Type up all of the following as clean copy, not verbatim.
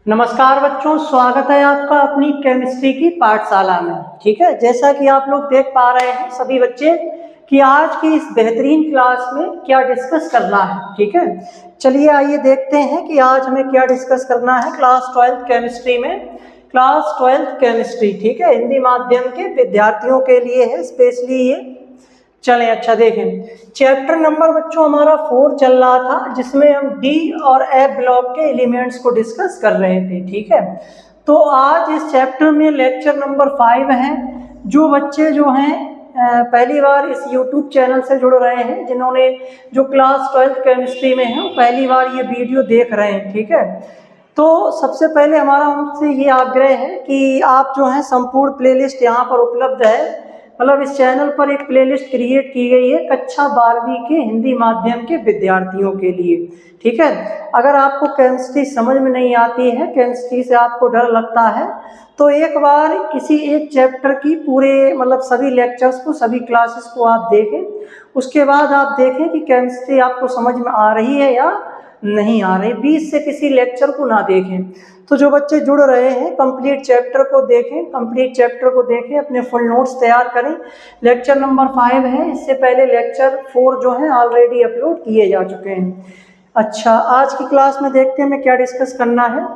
नमस्कार बच्चों, स्वागत है आपका अपनी केमिस्ट्री की पाठशाला में। ठीक है, जैसा कि आप लोग देख पा रहे हैं सभी बच्चे कि आज की इस बेहतरीन क्लास में क्या डिस्कस करना है। ठीक है, चलिए आइए देखते हैं कि आज हमें क्या डिस्कस करना है क्लास 12th केमिस्ट्री में। क्लास 12th केमिस्ट्री, ठीक है, हिंदी माध्यम के विद्यार्थियों के लिए है स्पेशली ये। चलें, अच्छा देखें, चैप्टर नंबर बच्चों हमारा 4 चल रहा था, जिसमें हम डी और एफ ब्लॉक के एलिमेंट्स को डिस्कस कर रहे थे। ठीक है, तो आज इस चैप्टर में लेक्चर नंबर 5 है। जो बच्चे जो हैं पहली बार इस यूट्यूब चैनल से जुड़ रहे हैं, जिन्होंने जो क्लास 12th केमिस्ट्री में है वो पहली बार ये वीडियो देख रहे हैं। ठीक है, तो सबसे पहले हमारा उनसे ये आग्रह है कि आप जो है संपूर्ण प्लेलिस्ट यहाँ पर उपलब्ध है, मतलब इस चैनल पर एक प्लेलिस्ट क्रिएट की गई है कक्षा 12वीं के हिंदी माध्यम के विद्यार्थियों के लिए। ठीक है, अगर आपको केमिस्ट्री समझ में नहीं आती है, केमिस्ट्री से आपको डर लगता है, तो एक बार किसी एक चैप्टर की पूरे मतलब सभी लेक्चर्स को, सभी क्लासेस को आप देखें। उसके बाद आप देखें कि केमिस्ट्री आपको समझ में आ रही है या नहीं आ रही। बीच से किसी लेक्चर को ना देखें। तो जो बच्चे जुड़ रहे हैं कंप्लीट चैप्टर को देखें, कंप्लीट चैप्टर को देखें, अपने फुल नोट्स तैयार करें। लेक्चर नंबर 5 है, इससे पहले लेक्चर 4 जो है ऑलरेडी अपलोड किए जा चुके हैं। अच्छा, आज की क्लास में देखते हैं हमें क्या डिस्कस करना है।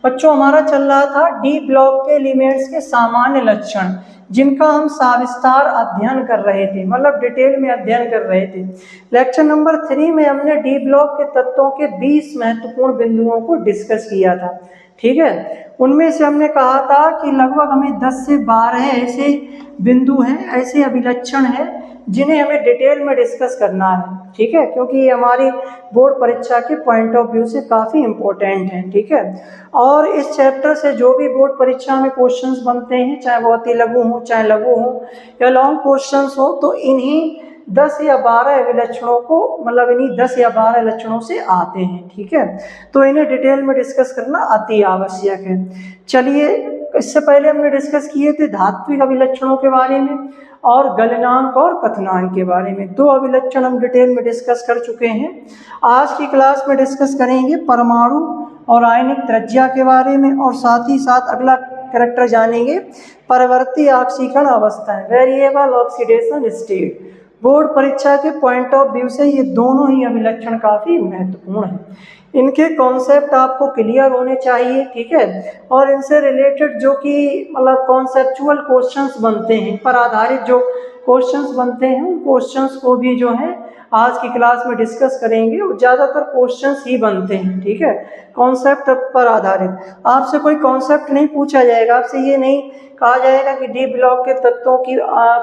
बच्चों हमारा चल रहा था डी ब्लॉक के एलिमेंट्स के सामान्य लक्षण, जिनका हम सविस्तार अध्ययन कर रहे थे, मतलब डिटेल में अध्ययन कर रहे थे। लेक्चर नंबर 3 में हमने डी ब्लॉक के तत्वों के 20 महत्वपूर्ण बिंदुओं को डिस्कस किया था। ठीक है, उनमें से हमने कहा था कि लगभग हमें 10 से 12 ऐसे बिंदु हैं, ऐसे अभिलक्षण हैं जिन्हें हमें डिटेल में डिस्कस करना है। ठीक है, क्योंकि ये हमारी बोर्ड परीक्षा के पॉइंट ऑफ व्यू से काफ़ी इम्पोर्टेंट है। ठीक है, और इस चैप्टर से जो भी बोर्ड परीक्षा में क्वेश्चंस बनते हैं, चाहे वो अति लघु हो, चाहे लघु हो या लॉन्ग क्वेश्चंस हो, तो इन्हीं 10 या 12 विलक्षणों को, मतलब इन्हीं 10 या 12 लक्षणों से आते हैं। ठीक है, तो इन्हें डिटेल में डिस्कस करना अति आवश्यक है। चलिए, इससे पहले हमने डिस्कस किए थे धात्विक अभिलक्षणों के बारे में और गलनांक और कथनांक के बारे में। 2 अभिलक्षण हम डिटेल में डिस्कस कर चुके हैं। आज की क्लास में डिस्कस करेंगे परमाणु और आयनिक त्रिज्या के बारे में, और साथ ही साथ अगला कैरेक्टर जानेंगे परिवर्ती ऑक्सीकरण अवस्थाएं, वेरिएबल ऑक्सीडेशन स्टेट। बोर्ड परीक्षा के पॉइंट ऑफ व्यू से ये दोनों ही अभिलक्षण काफ़ी महत्वपूर्ण हैं। इनके कॉन्सेप्ट आपको क्लियर होने चाहिए। ठीक है, और इनसे रिलेटेड जो कि मतलब कॉन्सेप्चुअल क्वेश्चंस बनते हैं, पर आधारित जो क्वेश्चंस बनते हैं, उन क्वेश्चंस को भी जो है आज की क्लास में डिस्कस करेंगे। और ज़्यादातर क्वेश्चंस ही बनते हैं। ठीक है, कॉन्सेप्ट पर आधारित। आपसे कोई कॉन्सेप्ट नहीं पूछा जाएगा, आपसे ये नहीं कहा जाएगा कि डी ब्लॉक के तत्वों की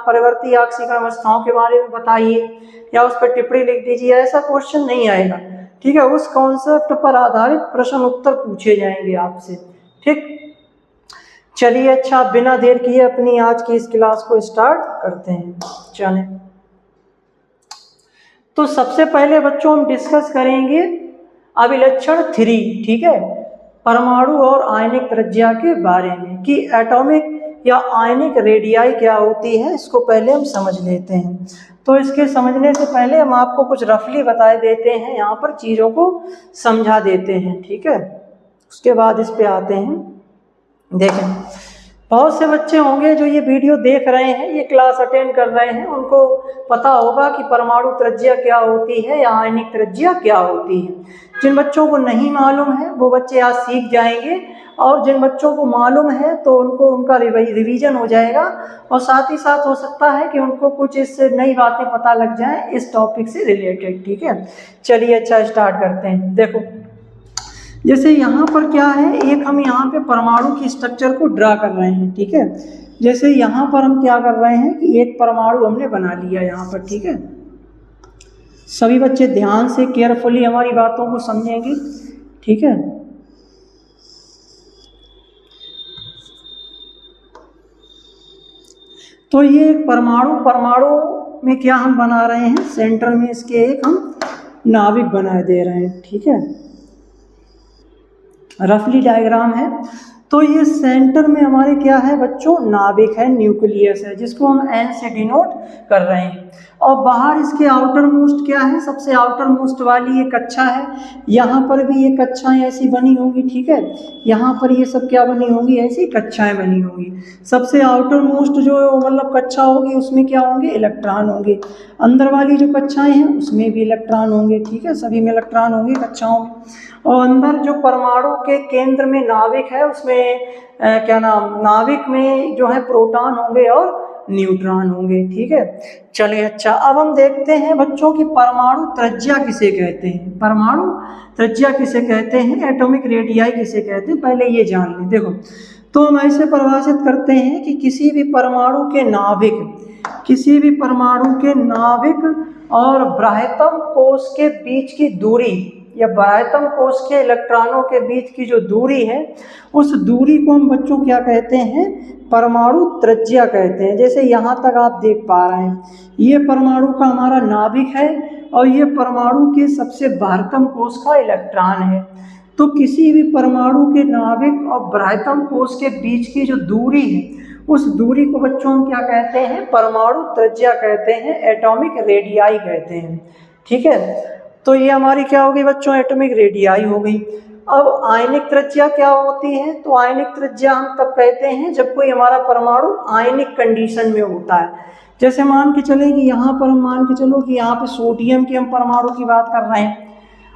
परिवर्ती ऑक्सीकरण अवस्थाओं के बारे में बताइए या उस पर टिप्पणी लिख दीजिए, ऐसा क्वेश्चन नहीं आएगा। ठीक है, उस कॉन्सेप्ट पर आधारित प्रश्न उत्तर पूछे जाएंगे आपसे। ठीक, चलिए, अच्छा बिना देर किए अपनी आज की इस क्लास को स्टार्ट करते हैं। चलें, तो सबसे पहले बच्चों हम डिस्कस करेंगे अभिलक्षण 3। ठीक है, परमाणु और आयनिक त्रिज्या के बारे में कि एटॉमिक या आयनिक रेडियाई क्या होती है, इसको पहले हम समझ लेते हैं। तो इसके समझने से पहले हम आपको कुछ रफली बता देते हैं, यहाँ पर चीज़ों को समझा देते हैं। ठीक है, उसके बाद इस पे आते हैं। देखें, बहुत से बच्चे होंगे जो ये वीडियो देख रहे हैं, ये क्लास अटेंड कर रहे हैं, उनको पता होगा कि परमाणु त्रिज्या क्या होती है या आयनिक त्रिज्या क्या होती है। जिन बच्चों को नहीं मालूम है वो बच्चे आज सीख जाएंगे, और जिन बच्चों को मालूम है तो उनका रिवीजन हो जाएगा, और साथ ही साथ हो सकता है कि उनको कुछ इससे नई बातें पता लग जाएं इस टॉपिक से रिलेटेड। ठीक है, चलिए अच्छा स्टार्ट करते हैं। देखो, जैसे यहाँ पर क्या है, एक हम यहाँ पे परमाणु की स्ट्रक्चर को ड्रा कर रहे हैं। ठीक है, जैसे यहाँ पर हम क्या कर रहे हैं कि एक परमाणु हमने बना लिया यहाँ पर। ठीक है, सभी बच्चे ध्यान से केयरफुली हमारी बातों को समझेंगे। ठीक है, तो ये एक परमाणु में क्या हम बना रहे हैं, सेंटर में इसके एक हम नाभिक बना दे रहे हैं। ठीक है, रफली डायग्राम है। तो ये सेंटर में हमारे क्या है बच्चों, नाभिक है, न्यूक्लियस है, जिसको हम N से डिनोट कर रहे हैं। और बाहर इसके आउटर मोस्ट क्या है, सबसे आउटर मोस्ट वाली ये कक्षा है। यहाँ पर भी ये कक्षाएं ऐसी बनी होंगी, ठीक है। यहाँ पर ये सब क्या बनी होंगी, ऐसी कक्षाएं बनी होंगी। सबसे आउटर मोस्ट जो मतलब कक्षा होगी उसमें क्या होंगे, इलेक्ट्रॉन होंगे। अंदर वाली जो कक्षाएं हैं उसमें भी इलेक्ट्रॉन होंगे, ठीक है, सभी में इलेक्ट्रॉन होंगे कक्षाओं में। और अंदर जो परमाणु के केंद्र में नाभिक है उसमें क्या नाम, नाभिक में जो है प्रोटॉन होंगे और न्यूट्रॉन होंगे, ठीक है। चलिए अच्छा, अब हम देखते हैं बच्चों की परमाणु त्रिज्या किसे कहते हैं। परमाणु त्रिज्या किसे कहते हैं, एटॉमिक रेडियाई किसे कहते हैं, पहले ये जान लें। देखो, तो हम ऐसे परिभाषित करते हैं कि किसी भी परमाणु के नाभिक, किसी भी परमाणु के नाभिक और बाह्यतम कोश के बीच की दूरी या बाह्यतम कोश के इलेक्ट्रॉनों के बीच की जो दूरी है, उस दूरी को हम बच्चों क्या कहते हैं, परमाणु त्रिज्या कहते हैं। जैसे यहाँ तक आप देख पा रहे हैं, ये परमाणु का हमारा नाभिक है और ये परमाणु के सबसे बाह्यतम कोश का इलेक्ट्रॉन है। तो किसी भी परमाणु के नाभिक और बाह्यतम कोश के बीच की जो दूरी है, उस दूरी को बच्चों हम क्या कहते हैं, परमाणु त्रिज्या कहते हैं, एटॉमिक रेडियाई कहते हैं, ठीक है। तो ये हमारी क्या होगी बच्चों, एटॉमिक रेडियाई हो गई। अब आयनिक त्रिज्या क्या होती है, तो आयनिक त्रिज्या हम तब कहते हैं जब कोई हमारा परमाणु आयनिक कंडीशन में होता है। जैसे मान के चले कि यहाँ पर हम मान के चलो कि यहाँ पे सोडियम के हम परमाणु की बात कर रहे हैं।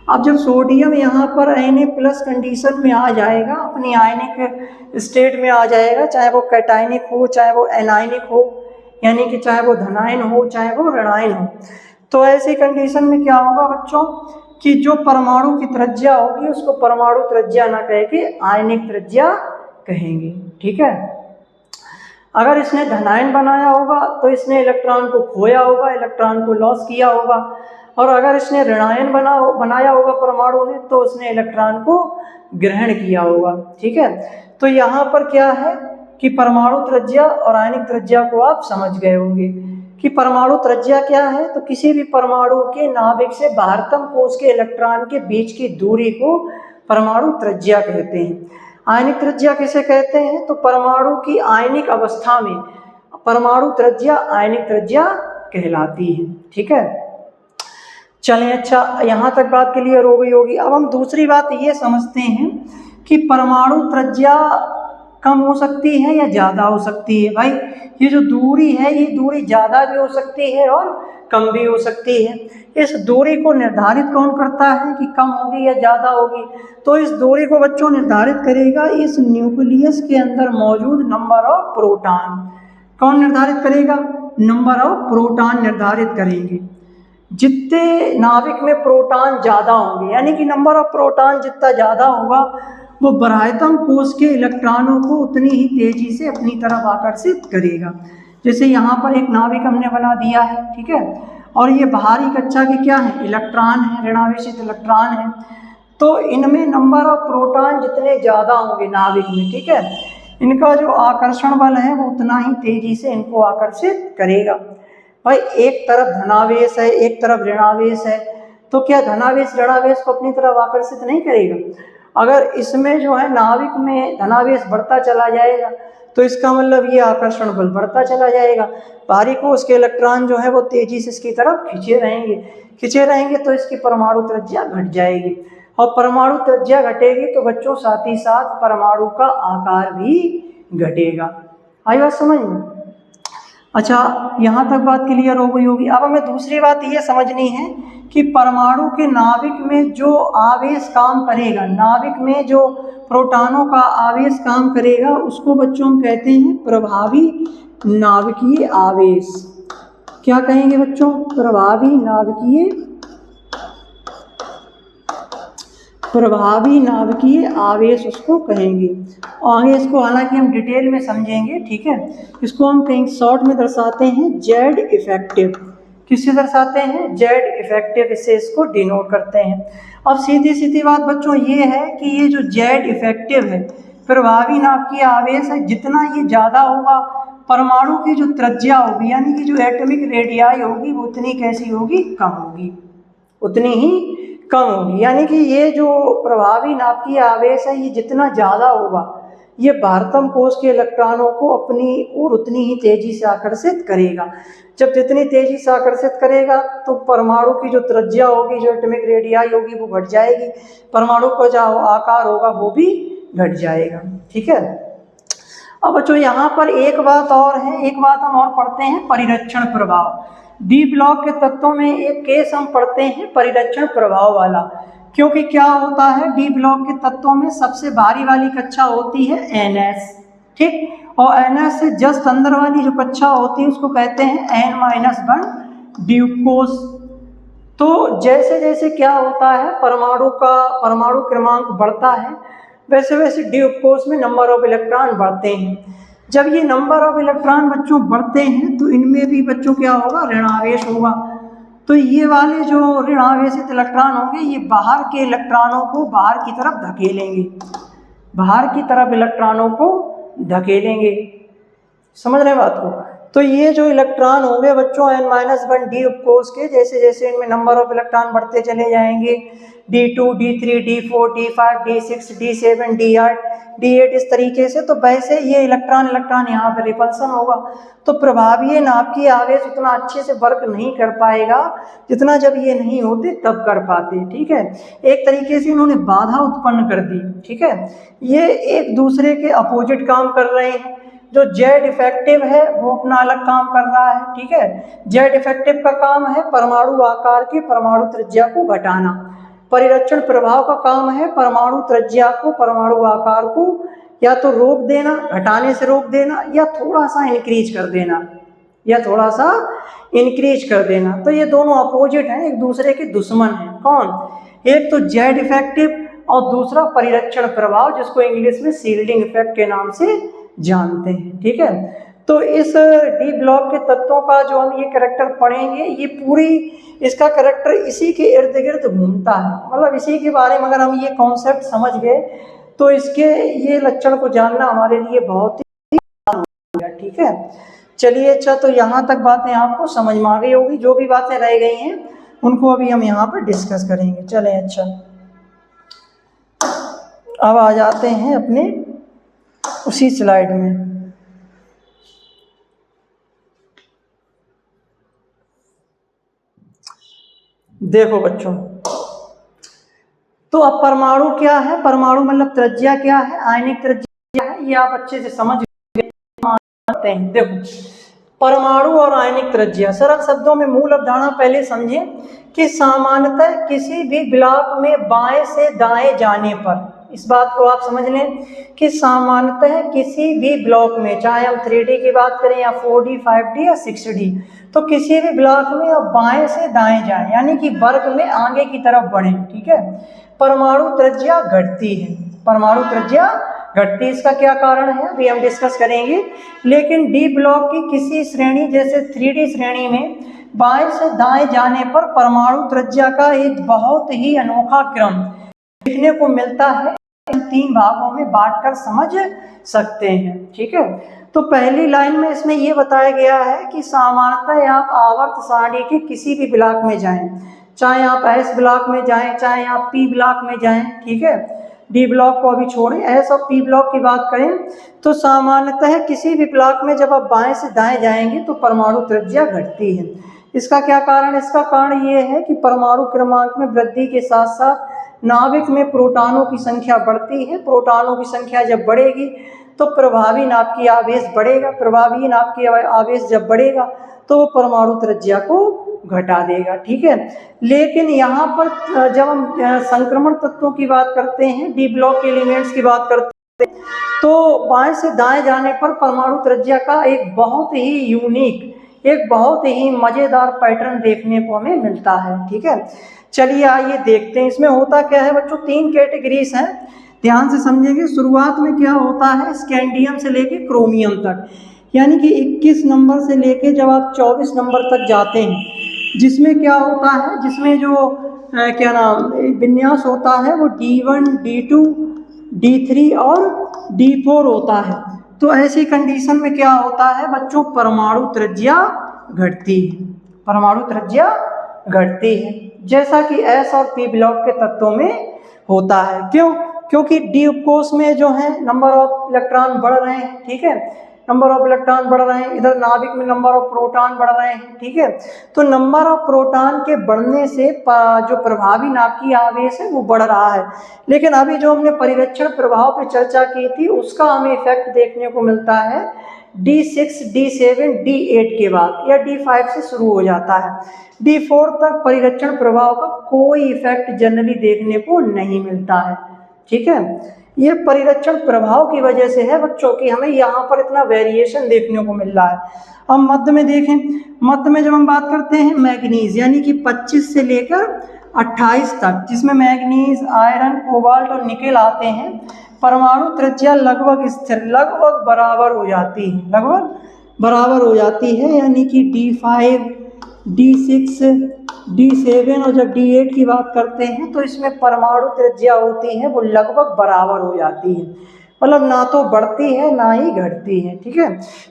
अब जब सोडियम यहाँ पर Na+ कंडीशन में आ जाएगा, अपनी आयनिक स्टेट में आ जाएगा, चाहे वो कैटायनिक हो, चाहे वो एनायनिक हो, यानी कि चाहे वो धनायन हो, चाहे वो ऋणायन हो, तो ऐसी कंडीशन में क्या होगा बच्चों कि जो परमाणु की त्रिज्या होगी उसको परमाणु त्रिज्या ना कह के आयनिक त्रिज्या कहेंगे, ठीक है। अगर इसने धनायन बनाया होगा तो इसने इलेक्ट्रॉन को खोया होगा, इलेक्ट्रॉन को लॉस किया होगा, और अगर इसने ऋणायन बनाया होगा परमाणु ने तो उसने इलेक्ट्रॉन को ग्रहण किया होगा, ठीक है। तो यहाँ पर क्या है कि परमाणु त्रिज्या और आयनिक त्रिज्या को आप समझ गए होंगे कि परमाणु त्रिज्या क्या है, तो किसी भी परमाणु के नाभिक से बाह्यतम कोश के इलेक्ट्रॉन के बीच की दूरी को परमाणु त्रिज्या कहते हैं। आयनिक त्रिज्या किसे कहते हैं, तो परमाणु की आयनिक अवस्था में परमाणु त्रिज्या आयनिक त्रिज्या कहलाती है, ठीक है। चलें अच्छा, यहाँ तक बात क्लियर हो गई होगी। अब हम दूसरी बात ये समझते हैं कि परमाणु त्रिज्या कम हो सकती है या ज़्यादा हो सकती है। भाई ये जो दूरी है, ये दूरी ज़्यादा भी हो सकती है और कम भी हो सकती है। इस दूरी को निर्धारित कौन करता है कि कम होगी या ज़्यादा होगी, तो इस दूरी को बच्चों निर्धारित करेगा इस न्यूक्लियस के अंदर मौजूद नंबर ऑफ प्रोटॉन। कौन निर्धारित करेगा, नंबर ऑफ प्रोटॉन निर्धारित करेंगे। जितने नाभिक में प्रोटॉन ज़्यादा होंगे, यानी कि नंबर ऑफ प्रोटॉन जितना ज़्यादा होगा, वो बाह्यतम कोश के इलेक्ट्रॉनों को उतनी ही तेजी से अपनी तरफ आकर्षित करेगा। जैसे यहाँ पर एक नाभिक हमने बना दिया है, ठीक है, और ये बाहरी कक्षा के क्या है, इलेक्ट्रॉन है, ऋणावेशित इलेक्ट्रॉन है। तो इनमें नंबर ऑफ प्रोटॉन जितने ज़्यादा होंगे नाभिक में, ठीक है, इनका जो आकर्षण बल है वो उतना ही तेजी से इनको आकर्षित करेगा। भाई एक तरफ धनावेश है, एक तरफ ऋणावेश है, तो क्या धनावेश ऋणावेश को अपनी तरफ आकर्षित नहीं करेगा। अगर इसमें जो है नाभिक में धनावेश बढ़ता चला जाएगा तो इसका मतलब ये आकर्षण बल बढ़ता चला जाएगा। बाहरी कोश के इलेक्ट्रॉन जो है वो तेजी से इसकी तरफ खींचे रहेंगे तो इसकी परमाणु त्रिज्या घट जाएगी, और परमाणु त्रिज्या घटेगी तो बच्चों साथ ही साथ परमाणु का आकार भी घटेगा। आई बात समझ में। अच्छा, यहाँ तक बात क्लियर हो गई होगी। अब हमें दूसरी बात ये समझनी है कि परमाणु के नाभिक में जो आवेश काम करेगा, नाभिक में जो प्रोटॉनों का आवेश काम करेगा, उसको बच्चों हम कहते हैं प्रभावी नाभिकीय आवेश। क्या कहेंगे बच्चों, प्रभावी नाभिकीय आवेश उसको कहेंगे। और आगे इसको हालांकि हम डिटेल में समझेंगे, ठीक है। इसको हम कहीं शॉर्ट में दर्शाते हैं जेड इफेक्टिव। किससे दर्शाते हैं, जेड इफेक्टिव, इससे इसको डिनोट करते हैं। अब सीधी बात बच्चों ये है कि ये जो जेड इफेक्टिव है, प्रभावी नाभिकीय आवेश है, जितना ये ज़्यादा होगा परमाणु की जो त्रिज्या होगी, यानी कि जो एटॉमिक रेडियाई होगी वो उतनी कैसी होगी, कम होगी, उतनी ही कम होगी। यानी कि ये जो प्रभावी नाभिकीय आवेश है ये जितना ज़्यादा होगा, ये बाह्यतम कोश के इलेक्ट्रॉनों को अपनी ओर उतनी ही तेजी से आकर्षित करेगा। जब जितनी तेजी से आकर्षित करेगा तो परमाणु की जो त्रिज्या होगी, जो एटॉमिक रेडियाई होगी, वो घट जाएगी, परमाणु का जो आकार होगा वो भी घट जाएगा। ठीक है। अब बच्चों यहाँ पर एक बात और है, एक बात हम और पढ़ते हैं, परिरक्षण प्रभाव। डी ब्लॉक के तत्वों में एक केस हम पढ़ते हैं परिरक्षण प्रभाव वाला, क्योंकि क्या होता है डी ब्लॉक के तत्वों में सबसे भारी वाली कक्षा होती है NS, ठीक, और NS से जस्ट अंदर वाली जो कक्षा होती है उसको कहते हैं N-1 ड्यूकोस। तो जैसे जैसे क्या होता है परमाणु क्रमांक बढ़ता है, वैसे वैसे ड्यूकोस में नंबर ऑफ इलेक्ट्रॉन बढ़ते हैं। जब ये नंबर ऑफ इलेक्ट्रॉन बच्चों बढ़ते हैं तो इनमें भी बच्चों क्या होगा, ऋणावेश होगा। तो ये वाले जो ऋणावेशित इलेक्ट्रॉन होंगे ये बाहर के इलेक्ट्रॉनों को बाहर की तरफ धकेलेंगे, बाहर की तरफ इलेक्ट्रॉनों को धकेलेंगे। समझ रहे हैं बात को? तो ये जो इलेक्ट्रॉन होंगे बच्चों N-1 डी उपकोष के, जैसे जैसे इनमें नंबर ऑफ इलेक्ट्रॉन बढ़ते चले जाएंगे, D2, D3, D4, D5, D6, D7, D8, D8 इस तरीके से, तो वैसे ये इलेक्ट्रॉन यहाँ पर रिपल्सन होगा। तो प्रभावीय नाभिकीय आवेश उतना अच्छे से वर्क नहीं कर पाएगा जितना जब ये नहीं होते तब कर पाते। ठीक है, एक तरीके से इन्होंने बाधा उत्पन्न कर दी। ठीक है, ये एक दूसरे के अपोजिट काम कर रहे हैं। जो जेड इफेक्टिव है वो अपना अलग काम कर रहा है। ठीक है, जेड इफेक्टिव का काम है परमाणु आकार की परमाणु त्रिज्या को घटाना, परिरक्षण प्रभाव का काम है परमाणु त्रिज्या को, परमाणु आकार को या तो रोक देना, घटाने से रोक देना, या थोड़ा सा इंक्रीज कर देना, या थोड़ा सा इंक्रीज कर देना। तो ये दोनों अपोजिट हैं, एक दूसरे के दुश्मन हैं। कौन? एक तो जेड इफेक्टिव और दूसरा परिरक्षण प्रभाव, जिसको इंग्लिश में शील्डिंग इफेक्ट के नाम से जानते हैं। ठीक है, तो इस डी ब्लॉक के तत्वों का जो हम ये कैरेक्टर पढ़ेंगे, ये पूरी इसका कैरेक्टर इसी के इर्द गिर्द घूमता है। मतलब इसी के बारे में अगर हम ये कॉन्सेप्ट समझ गए तो इसके ये लक्षण को जानना हमारे लिए बहुत ही आसान हो गया। ठीक है, चलिए अच्छा, तो यहाँ तक बातें आपको समझ में आ गई होगी। जो भी बातें रह गई हैं उनको अभी हम यहाँ पर डिस्कस करेंगे। चलें, अच्छा अब आ जाते हैं अपने उसी स्लाइड में। देखो बच्चों, तो अब परमाणु क्या है, परमाणु मतलब त्रिज्या क्या है, आयनिक त्रिज्या है, ये आप अच्छे से समझ गए हैं। देखो, परमाणु और आयनिक त्रिज्या, सरल शब्दों में मूल अवधारणा पहले समझें कि सामान्यतः किसी भी ब्लॉक में बाएं से दाएं जाने पर, इस बात को आप समझ लें कि सामान्यतः किसी भी ब्लॉक में, चाहे हम 3D की बात करें या 4D, 5D या 6D, तो किसी भी ब्लॉक में आप बाएं से दाएं जाएं, यानी कि वर्ग में आगे की तरफ बढ़ें। ठीक है, परमाणु त्रिज्या घटती है, परमाणु त्रिज्या घटती है। इसका क्या कारण है अभी हम डिस्कस करेंगे। लेकिन डी ब्लॉक की किसी श्रेणी जैसे 3D श्रेणी में बाएं से दाएं जाने पर परमाणु त्रिज्या का एक बहुत ही अनोखा क्रम देखने को मिलता है। इन 3 भागों में बांटकर समझ सकते हैं। ठीक है, तो पहली लाइन में इसमें यह बताया गया है कि सामान्यतः आप आवर्त सारणी के किसी भी ब्लॉक में जाएं, चाहे आप S ब्लॉक में जाएं, चाहे आप P ब्लॉक में जाएं। ठीक है, डी ब्लॉक को अभी छोड़ें, S और P ब्लॉक की बात करें तो सामान्यतः किसी भी ब्लॉक में जब आप बाएं से दाएं जाएंगे तो परमाणु त्रिज्या घटती है। इसका क्या कारण है? इसका कारण ये है कि परमाणु क्रमांक में वृद्धि के साथ साथ नाभिक में प्रोटॉनों की संख्या बढ़ती है। प्रोटॉनों की संख्या जब बढ़ेगी तो प्रभावी नाभिकीय आवेश बढ़ेगा, प्रभावी नाभिकीय आवेश जब बढ़ेगा तो वो परमाणु त्रिज्या को घटा देगा। ठीक है, लेकिन यहाँ पर जब हम संक्रमण तत्वों की बात करते हैं, डी ब्लॉक के एलिमेंट्स की बात करते हैं, तो बाएं से दाएं जाने पर परमाणु त्रिज्या का एक बहुत ही यूनिक, एक बहुत ही मजेदार पैटर्न देखने को हमें मिलता है। ठीक है, चलिए आइए देखते हैं इसमें होता क्या है। बच्चों 3 कैटेगरीज हैं, ध्यान से समझेंगे। शुरुआत में क्या होता है, स्कैंडियम से लेके क्रोमियम तक, यानी कि 21 नंबर से लेके जब आप 24 नंबर तक जाते हैं, जिसमें क्या होता है, जिसमें जो क्या नाम विन्यास होता है वो D1, D2, D3 और D4 होता है। तो ऐसी कंडीशन में क्या होता है बच्चों, परमाणु त्रिज्या घटती है, परमाणु त्रिज्या घटती है, जैसा कि S और P ब्लॉक के तत्वों में होता है। क्यों? क्योंकि डी उपकोष में जो है नंबर ऑफ इलेक्ट्रॉन बढ़ रहे हैं, ठीक है, नंबर ऑफ इलेक्ट्रॉन बढ़ रहे हैं, इधर नाभिक में नंबर ऑफ प्रोटॉन बढ़ रहे हैं, ठीक है। तो नंबर ऑफ प्रोटॉन के बढ़ने से जो प्रभावी नाभिकीय आवेश है वो बढ़ रहा है। लेकिन अभी जो हमने परिरक्षण प्रभाव पे चर्चा की थी उसका हमें इफेक्ट देखने को मिलता है D6, D7, D8 के बाद, या D5 से शुरू हो जाता है। D4 तक परिरक्षण प्रभाव का कोई इफेक्ट जनरली देखने को नहीं मिलता है, ठीक है। ये परिरक्षण प्रभाव की वजह से है बच्चों की हमें यहाँ पर इतना वेरिएशन देखने को मिल रहा है। अब मध्य में देखें, मध्य में जब हम बात करते हैं मैग्नीज, यानी कि 25 से लेकर 28 तक, जिसमें मैग्नीज, आयरन, कोबाल्ट और निकेल आते हैं, परमाणु त्रिज्या लगभग स्थिर, लगभग बराबर हो जाती है, लगभग बराबर हो जाती है, यानी कि D5, D6, D7 और जब D8 की बात करते हैं तो इसमें परमाणु त्रिज्या होती है वो लगभग बराबर हो जाती है, मतलब ना तो बढ़ती है ना ही घटती है, ठीक है।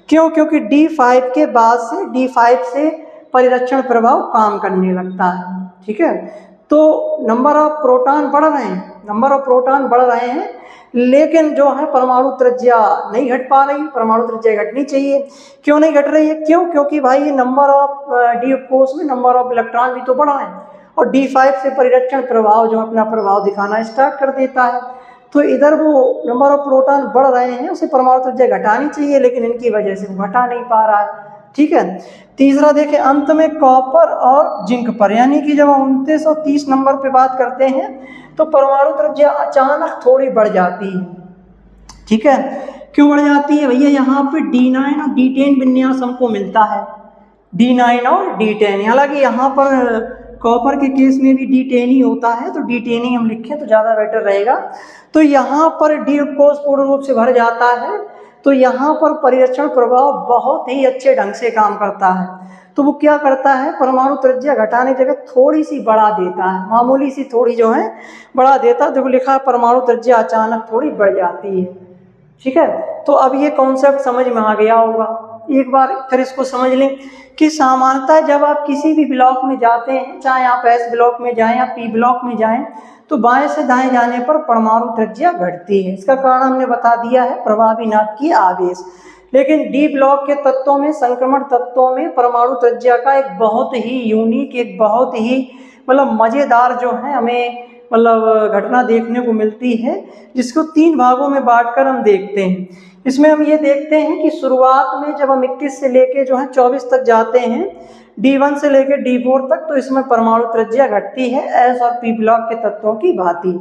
क्यों? क्योंकि D5 के बाद से D5 से परिरक्षण प्रभाव काम करने लगता है, ठीक है। तो नंबर ऑफ प्रोटॉन बढ़ रहे हैं, नंबर ऑफ प्रोटॉन बढ़ रहे हैं, लेकिन जो है परमाणु त्रिज्या नहीं घट पा रही, परमाणु त्रिज्या घटनी चाहिए। क्यों नहीं घट रही है? क्यों? क्योंकि भाई नंबर ऑफ डी उपकोष में नंबर ऑफ इलेक्ट्रॉन भी तो बढ़ रहे हैं और D5 से परिरक्षण प्रभाव जो अपना प्रभाव दिखाना स्टार्ट कर देता है। तो इधर वो नंबर ऑफ प्रोटॉन बढ़ रहे हैं, उसे परमाणु त्रिज्या घटानी चाहिए, लेकिन इनकी वजह से वो घटा नहीं पा रहा है, ठीक है। तीसरा देखें, अंत में कॉपर और जिंक पर, यानी कि जब हम 29 और 30 नंबर पे बात करते हैं तो परमाणु त्रिज्या अचानक थोड़ी बढ़ जाती है, ठीक है। क्यों बढ़ जाती है भैया? यहाँ पे D9 और D10 विन्यास हमको मिलता है, D9 और D10। हालांकि यहाँ पर कॉपर के केस में भी D10 ही होता है, तो D10 ही हम लिखें तो ज़्यादा बेटर रहेगा। तो यहाँ पर डी उपकोष पूर्ण रूप से भर जाता है, तो यहाँ पर परिरक्षण प्रभाव बहुत ही अच्छे ढंग से काम करता है। तो वो क्या करता है, परमाणु त्रिज्या घटाने की जगह थोड़ी सी बढ़ा देता है, मामूली सी थोड़ी जो है बढ़ा देता है। देखो लिखा है परमाणु त्रिज्या अचानक थोड़ी बढ़ जाती है, ठीक है। तो अब ये कॉन्सेप्ट समझ में आ गया होगा। एक बार फिर इसको समझ लें कि सामान्यतः जब आप किसी भी ब्लॉक में जाते हैं, चाहे आप S ब्लॉक में जाएं या P ब्लॉक में जाएं, तो बाएं से दाएं जाने पर परमाणु त्रिज्या घटती है। इसका कारण हमने बता दिया है, प्रभावी नाभिकीय आवेश। लेकिन D ब्लॉक के तत्वों में, संक्रमण तत्वों में परमाणु त्रिज्या का एक बहुत ही यूनिक, एक बहुत ही मतलब मज़ेदार जो है हमें मतलब घटना देखने को मिलती है, जिसको 3 भागों में बांटकर हम देखते हैं। इसमें हम ये देखते हैं कि शुरुआत में जब हम 21 से लेके जो है 24 तक जाते हैं, D1 से लेके D4 तक, तो इसमें परमाणु त्रिज्या घटती है S और P ब्लॉक के तत्वों की भांति।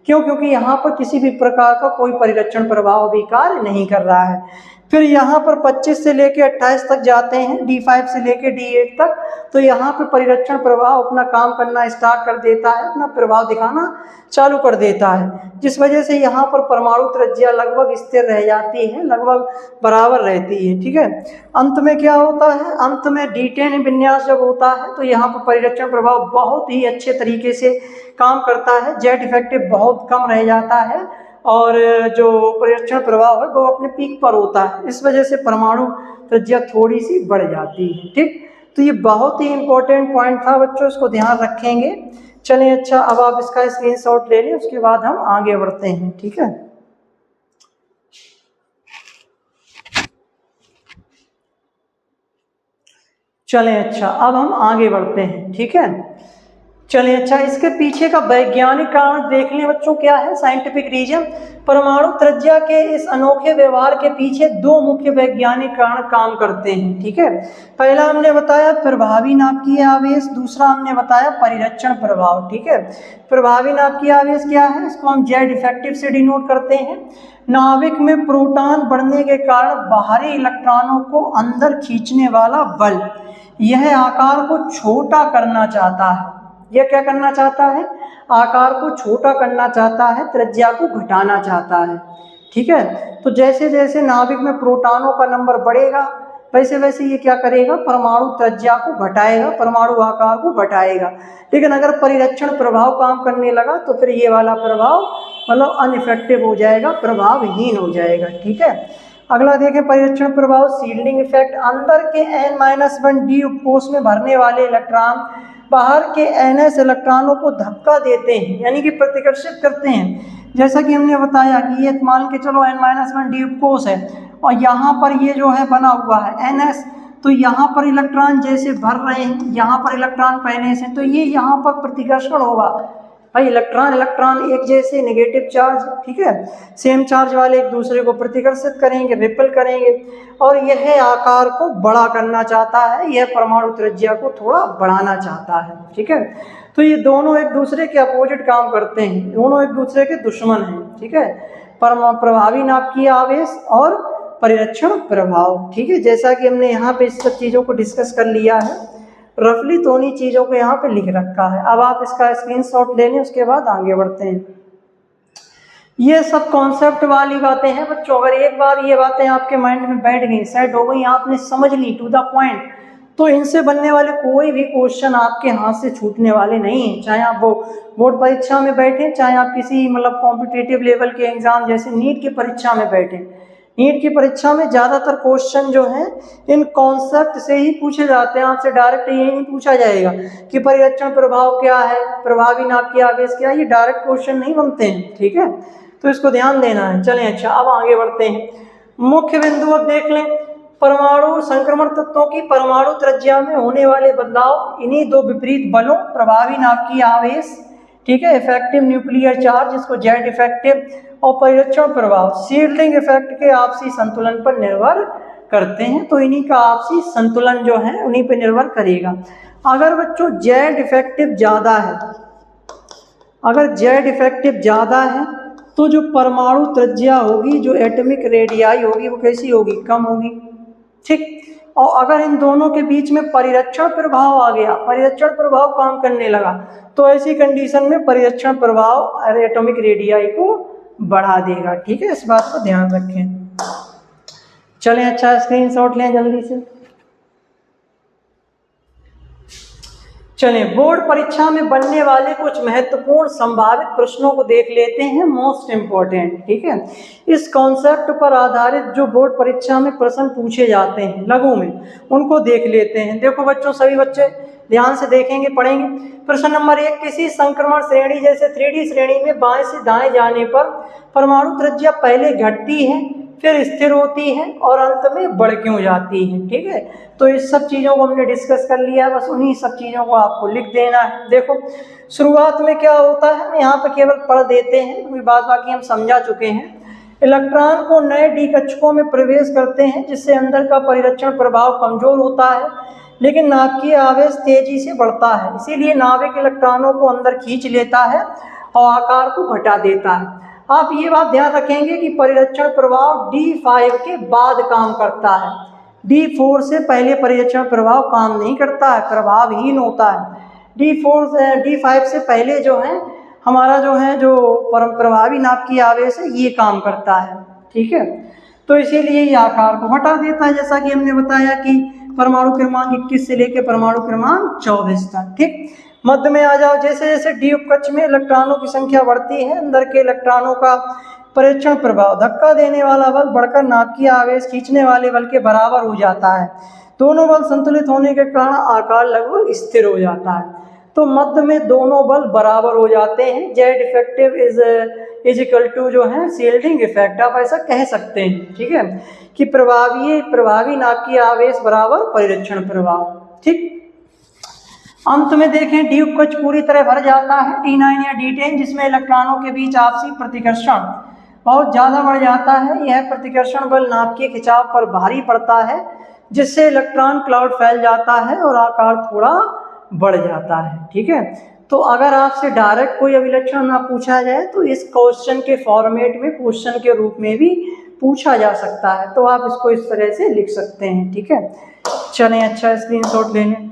क्यों? क्योंकि यहाँ पर किसी भी प्रकार का कोई परिरक्षण प्रभाव भी कार्य नहीं कर रहा है। फिर यहाँ पर 25 से लेके 28 तक जाते हैं, D5 से लेके D8 तक, तो यहाँ पर परिरक्षण प्रभाव अपना काम करना स्टार्ट कर देता है, अपना प्रभाव दिखाना चालू कर देता है, जिस वजह से यहाँ पर परमाणु त्रिज्या लगभग स्थिर रह जाती है, लगभग बराबर रहती है, ठीक है। अंत में क्या होता है? अंत में D10 विन्यास जब होता है तो यहाँ पर परिरक्षण प्रभाव बहुत ही अच्छे तरीके से काम करता है, जेट इफेक्टिव बहुत कम रह जाता है और जो परिरक्षण प्रभाव है वो अपने पीक पर होता है। इस वजह से परमाणु त्रिज्या थोड़ी सी बढ़ जाती है, ठीक। तो ये बहुत ही इंपॉर्टेंट पॉइंट था बच्चों, इसको ध्यान रखेंगे। चलें, अच्छा अब आप इसका स्क्रीनशॉट ले लें, उसके बाद हम आगे बढ़ते हैं, ठीक है। चलें, अच्छा अब हम आगे बढ़ते हैं, ठीक है। चलिए, अच्छा इसके पीछे का वैज्ञानिक कारण देख लें बच्चों, क्या है साइंटिफिक रीजन। परमाणु त्रिज्या के इस अनोखे व्यवहार के पीछे 2 मुख्य वैज्ञानिक कारण काम करते हैं, ठीक है। पहला हमने बताया प्रभावी नाभिकीय आवेश, दूसरा हमने बताया परिरक्षण प्रभाव, ठीक है। प्रभावी नाभिकीय आवेश क्या है? इसको हम जेड इफेक्टिव से डिनोट करते हैं। नाभिक में प्रोटॉन बढ़ने के कारण बाहरी इलेक्ट्रॉनों को अंदर खींचने वाला बल, यह आकार को छोटा करना चाहता है। यह क्या करना चाहता है? आकार को छोटा करना चाहता है, त्रिज्या को घटाना चाहता है, ठीक है। तो जैसे जैसे नाभिक में प्रोटॉनों का नंबर बढ़ेगा वैसे वैसे ये क्या करेगा? परमाणु त्रिज्या को घटाएगा, परमाणु आकार को घटाएगा। लेकिन अगर परिरक्षण प्रभाव काम करने लगा तो फिर ये वाला प्रभाव मतलब अनइफेक्टिव हो जाएगा, प्रभावहीन हो जाएगा, ठीक है। अगला देखें परिरक्षण प्रभाव, शील्डिंग इफेक्ट। अंदर के n-1 डी उपकोष में भरने वाले इलेक्ट्रॉन बाहर के ns इलेक्ट्रॉनों को धक्का देते हैं, यानी कि प्रतिकर्षित करते हैं, जैसा कि हमने बताया कि ये मान के चलो n-1 डी कोस है और यहाँ पर ये जो है बना हुआ है NS, तो यहाँ पर इलेक्ट्रॉन जैसे भर रहे हैं, यहाँ पर इलेक्ट्रॉन पहने से, तो ये यहाँ पर प्रतिकर्षण होगा भाई, इलेक्ट्रॉन इलेक्ट्रॉन एक जैसे नेगेटिव चार्ज, ठीक है, सेम चार्ज वाले एक दूसरे को प्रतिकर्षित करेंगे, रिपेल करेंगे, और यह आकार को बड़ा करना चाहता है, यह परमाणु त्रिज्या को थोड़ा बढ़ाना चाहता है, ठीक है। तो ये दोनों एक दूसरे के अपोजिट काम करते हैं, दोनों एक दूसरे के दुश्मन हैं, ठीक है, प्रभावी नाभिकीय आवेश और परिरक्षण प्रभाव, ठीक है। जैसा कि हमने यहाँ पे इस सब चीज़ों को डिस्कस कर लिया है, रफली तो उन्हीं चीज़ों को यहाँ पे लिख रखा है। अब आप इसका स्क्रीनशॉट ले लें, उसके बाद आगे बढ़ते हैं। ये सब कॉन्सेप्ट वाली बातें हैं बच्चों, अगर एक बार ये बातें आपके माइंड में बैठ गई, सेट हो गई, आपने समझ ली टू द पॉइंट, तो इनसे बनने वाले कोई भी क्वेश्चन आपके हाथ से छूटने वाले नहीं हैं। चाहे आप वो बोर्ड परीक्षा में बैठे, चाहे आप किसी मतलब कॉम्पिटिटिव लेवल के एग्जाम जैसे नीट की परीक्षा में बैठे, नीट की परीक्षा में ज़्यादातर क्वेश्चन जो हैं इन कॉन्सेप्ट से ही पूछे जाते हैं। आपसे डायरेक्ट ये नहीं पूछा जाएगा कि परिरक्षण प्रभाव क्या है, प्रभावी नाभिकीय आवेश क्या है, ये डायरेक्ट क्वेश्चन नहीं बनते हैं, ठीक है, तो इसको ध्यान देना है। चलें, अच्छा अब आगे बढ़ते हैं। मुख्य बिंदु अब देख लें, परमाणु संक्रमण तत्वों की परमाणु त्रिज्या में होने वाले बदलाव, इन्हीं दो विपरीत बलों, प्रभावी नाभिकीय आवेश, ठीक है, इफेक्टिव न्यूक्लियर चार्ज जिसको जेड इफेक्टिव, और परिरक्षण प्रभाव शील्डिंग इफेक्ट के आपसी संतुलन पर निर्भर करते हैं। तो इन्हीं का आपसी संतुलन जो है उन्हीं पर निर्भर करेगा। अगर बच्चों जेड इफेक्टिव ज़्यादा है, अगर जेड इफेक्टिव ज़्यादा है तो जो परमाणु त्रिज्या होगी, जो एटॉमिक रेडियाई होगी, वो कैसी होगी, कम होगी, ठीक। और अगर इन दोनों के बीच में परिरक्षण प्रभाव आ गया, परिरक्षण प्रभाव काम करने लगा, तो ऐसी कंडीशन में परिरक्षण प्रभाव एटॉमिक रेडियाई को बढ़ा देगा, ठीक है, इस बात को ध्यान रखें। चलें, अच्छा स्क्रीनशॉट लें जल्दी से। चलें, बोर्ड परीक्षा में बनने वाले कुछ महत्वपूर्ण संभावित प्रश्नों को देख लेते हैं, मोस्ट इम्पोर्टेंट, ठीक है। इस कॉन्सेप्ट पर आधारित जो बोर्ड परीक्षा में प्रश्न पूछे जाते हैं लघु में, उनको देख लेते हैं। देखो बच्चों, सभी बच्चे ध्यान से देखेंगे, पढ़ेंगे। प्रश्न नंबर 1, किसी संक्रमण श्रेणी जैसे 3D श्रेणी में बाएं से दाएं जाने पर परमाणु त्रिज्या पहले घटती है, फिर स्थिर होती है और अंत में बढ़ क्यों जाती है, ठीक है। तो इस सब चीज़ों को हमने डिस्कस कर लिया है, बस उन्हीं सब चीज़ों को आपको लिख देना है। देखो शुरुआत में क्या होता है, हम यहाँ पर केवल पढ़ देते हैं, क्योंकि बाद बाकी हम समझा चुके हैं। इलेक्ट्रॉन को नए डी कक्षकों में प्रवेश करते हैं, जिससे अंदर का परिरक्षण प्रभाव कमजोर होता है, लेकिन नाभिकीय आवेश तेजी से बढ़ता है, इसीलिए नाभिक इलेक्ट्रॉनों को अंदर खींच लेता है और आकार को घटा देता है। आप ये बात ध्यान रखेंगे कि परिरक्षण प्रभाव D5 के बाद काम करता है, D4 से पहले परिरक्षण प्रभाव काम नहीं करता है, प्रभावहीन होता है। D5 से पहले जो है हमारा जो है जो प्रभावी नाभिकीय आवेश है ये काम करता है, ठीक है। तो इसीलिए ये आकार को घटा देता है, जैसा कि हमने बताया कि परमाणु क्रमांक 21 से लेकर परमाणु क्रमांक 24 तक, ठीक। मध्य में आ जाओ, जैसे जैसे डी उपकक्ष में इलेक्ट्रॉनों की संख्या बढ़ती है, अंदर के इलेक्ट्रॉनों का परिरक्षण प्रभाव, धक्का देने वाला बल बढ़कर नाभिकीय आवेश खींचने वाले बल के बराबर हो जाता है। दोनों बल संतुलित होने के कारण आकार लगभग स्थिर हो जाता है। तो मध्य में दोनों बल बराबर हो जाते हैं। Z effective is equal to जो है शील्डिंग इफेक्ट, आप ऐसा कह सकते हैं, ठीक है, कि प्रभावी नाभिकीय आवेश बराबर परिरक्षण प्रभाव, ठीक। अंत में देखें, डी उपकक्ष पूरी तरह भर जाता है, D9 या D10, जिसमें इलेक्ट्रॉनों के बीच आपसी प्रतिकर्षण बहुत ज़्यादा बढ़ जाता है। यह प्रतिकर्षण बल नाभिकीय खिंचाव पर भारी पड़ता है, जिससे इलेक्ट्रॉन क्लाउड फैल जाता है और आकार थोड़ा बढ़ जाता है, ठीक है। तो अगर आपसे डायरेक्ट कोई अभिलक्षण ना पूछा जाए तो इस क्वेश्चन के फॉर्मेट में क्वेश्चन के रूप में भी पूछा जा सकता है, तो आप इसको इस तरह से लिख सकते हैं, ठीक है। चलें, अच्छा स्क्रीनशॉट ले लें।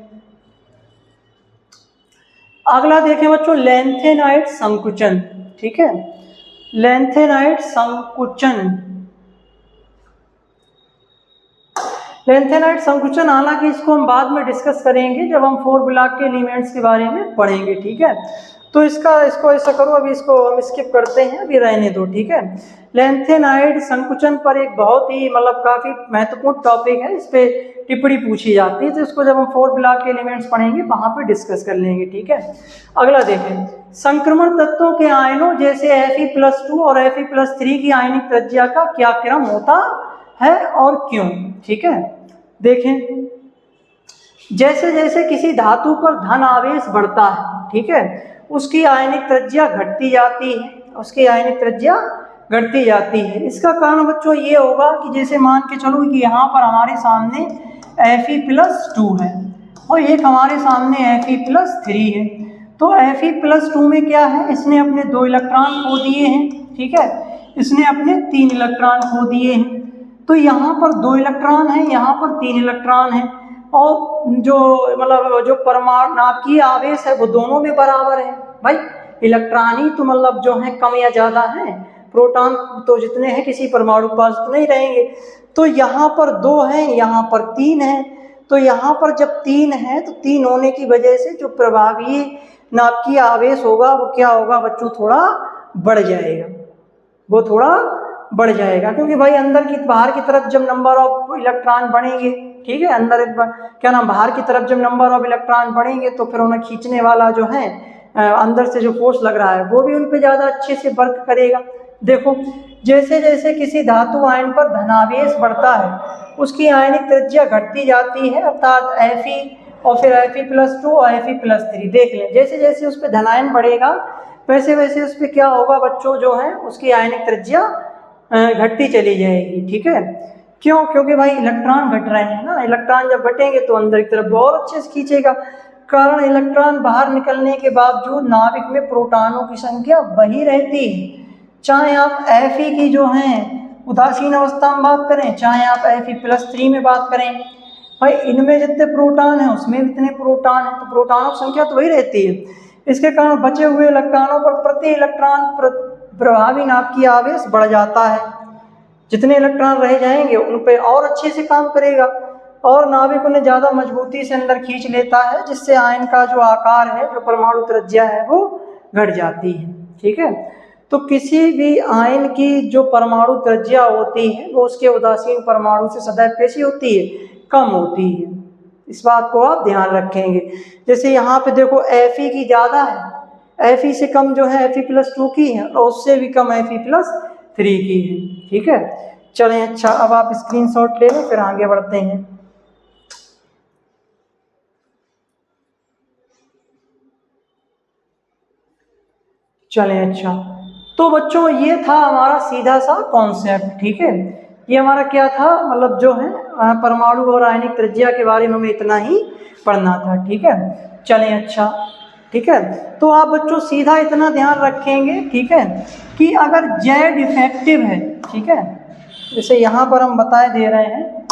अगला देखें बच्चों, लैंथेनाइट संकुचन, ठीक है, लैंथेनाइट संकुचन। लेंथेनाइड संकुचन, हालांकि इसको हम बाद में डिस्कस करेंगे जब हम 4 ब्लॉक के एलिमेंट्स के बारे में पढ़ेंगे, ठीक है। तो इसको ऐसा करो, अभी इसको हम स्किप करते हैं, अभी रहने दो, ठीक है। लेंथेनाइड संकुचन पर एक बहुत ही मतलब काफ़ी महत्वपूर्ण टॉपिक है, इस पे टिप्पणी पूछी जाती है, तो इसको जब हम 4 ब्लॉक के एलिमेंट्स पढ़ेंगे वहाँ पे डिस्कस कर लेंगे, ठीक है। अगला देखें, संक्रमण तत्वों के आयनों जैसे Fe+2 और Fe+3 की आयनिक त्रिज्या का क्या क्रम होता है और क्यों, ठीक है। देखें, जैसे जैसे किसी धातु पर धन आवेश बढ़ता है, ठीक है, उसकी आयनिक त्रिज्या घटती जाती है, उसकी आयनिक त्रिज्या घटती जाती है। इसका कारण बच्चों ये होगा कि जैसे मान के चलो कि यहाँ पर हमारे सामने Fe+2 है और एक हमारे सामने Fe+3 है, तो Fe+2 में क्या है, इसने अपने 2 इलेक्ट्रॉन खो दिए हैं, ठीक है, इसने अपने 3 इलेक्ट्रॉन खो दिए हैं। तो यहाँ पर 2 इलेक्ट्रॉन है, यहाँ पर 3 इलेक्ट्रॉन है, और जो मतलब जो परमाणु नाभिकीय आवेश है वो दोनों में बराबर है। भाई इलेक्ट्रॉन ही तो मतलब जो है कम या ज़्यादा है, प्रोटॉन तो जितने हैं किसी परमाणु के पास तो नहीं रहेंगे। तो यहाँ पर 2 है, यहाँ पर 3 है, तो यहाँ पर जब 3 है तो 3 होने की वजह से जो प्रभावी नाभिकीय आवेश होगा वो क्या होगा बच्चों, थोड़ा बढ़ जाएगा, वो थोड़ा बढ़ जाएगा, क्योंकि भाई अंदर की बाहर की तरफ जब नंबर ऑफ इलेक्ट्रॉन बढ़ेंगे, ठीक है, अंदर क्या नाम बाहर की तरफ जब नंबर ऑफ इलेक्ट्रॉन बढ़ेंगे तो फिर उन्हें खींचने वाला जो है अंदर से जो फोर्स लग रहा है वो भी उन पे ज़्यादा अच्छे से वर्क करेगा। देखो, जैसे जैसे किसी धातु आयन पर धनावेश बढ़ता है उसकी आयनिक त्रिज्या घटती जाती है, अर्थात Fe और फिर Fe+2 और Fe+3। देख लें, जैसे जैसे उस पर धनायन बढ़ेगा वैसे वैसे उस पर क्या होगा बच्चों, जो है उसकी आयनिक त्रिज्या घटती चली जाएगी, ठीक है। क्यों? क्योंकि भाई इलेक्ट्रॉन घट रहे हैं ना, इलेक्ट्रॉन जब घटेंगे तो अंदर की तरफ और अच्छे से खींचेगा। कारण इलेक्ट्रॉन बाहर निकलने के बावजूद नाभिक में प्रोटॉनों की संख्या वही रहती है, चाहे आप Fe की जो है उदासीन अवस्था में बात करें, चाहे आप Fe+3 में बात करें, भाई इनमें जितने प्रोटॉन हैं उसमें इतने प्रोटॉन हैं, तो प्रोटॉनों की संख्या तो वही रहती है। इसके कारण बचे हुए इलेक्ट्रॉनों पर प्रति इलेक्ट्रॉन प्रभावी नाभिकीय आवेश बढ़ जाता है। जितने इलेक्ट्रॉन रह जाएंगे उन पे और अच्छे से काम करेगा और नाभिक उन्हें ज़्यादा मजबूती से अंदर खींच लेता है, जिससे आयन का जो आकार है, जो परमाणु त्रिज्या है वो घट जाती है, ठीक है। तो किसी भी आयन की जो परमाणु त्रिज्या होती है वो उसके उदासीन परमाणु से सदैव कैसी होती है, कम होती है। इस बात को आप ध्यान रखेंगे। जैसे यहाँ पे देखो Fe की ज़्यादा है, Fe से कम जो है Fe+2 की है और उससे भी कम Fe+3 की है, ठीक है। चलें, अच्छा अब आप स्क्रीनशॉट ले लें, फिर आगे बढ़ते हैं। चलें, अच्छा तो बच्चों ये था हमारा सीधा सा कॉन्सेप्ट, ठीक है। ये हमारा क्या था, मतलब जो है परमाणु और आयनिक त्रिज्या के बारे में हमें इतना ही पढ़ना था, ठीक है। चलें, अच्छा ठीक है। तो आप बच्चों सीधा इतना ध्यान रखेंगे, ठीक है, कि अगर Z इफेक्टिव है, ठीक है, जैसे यहाँ पर हम बताए दे रहे हैं,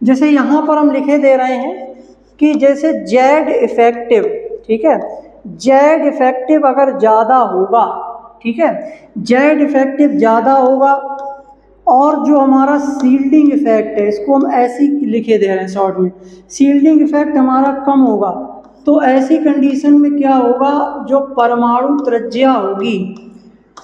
जैसे यहाँ पर हम लिखे दे रहे हैं कि जैसे Z इफेक्टिव, ठीक है, Z इफेक्टिव अगर ज़्यादा होगा, ठीक है, Z इफेक्टिव ज़्यादा होगा और जो हमारा सील्डिंग इफेक्ट है, इसको हम ऐसे ही लिखे दे रहे हैं शॉर्ट में, सील्डिंग इफेक्ट हमारा कम होगा, तो ऐसी कंडीशन में क्या होगा, जो परमाणु त्रिज्या होगी,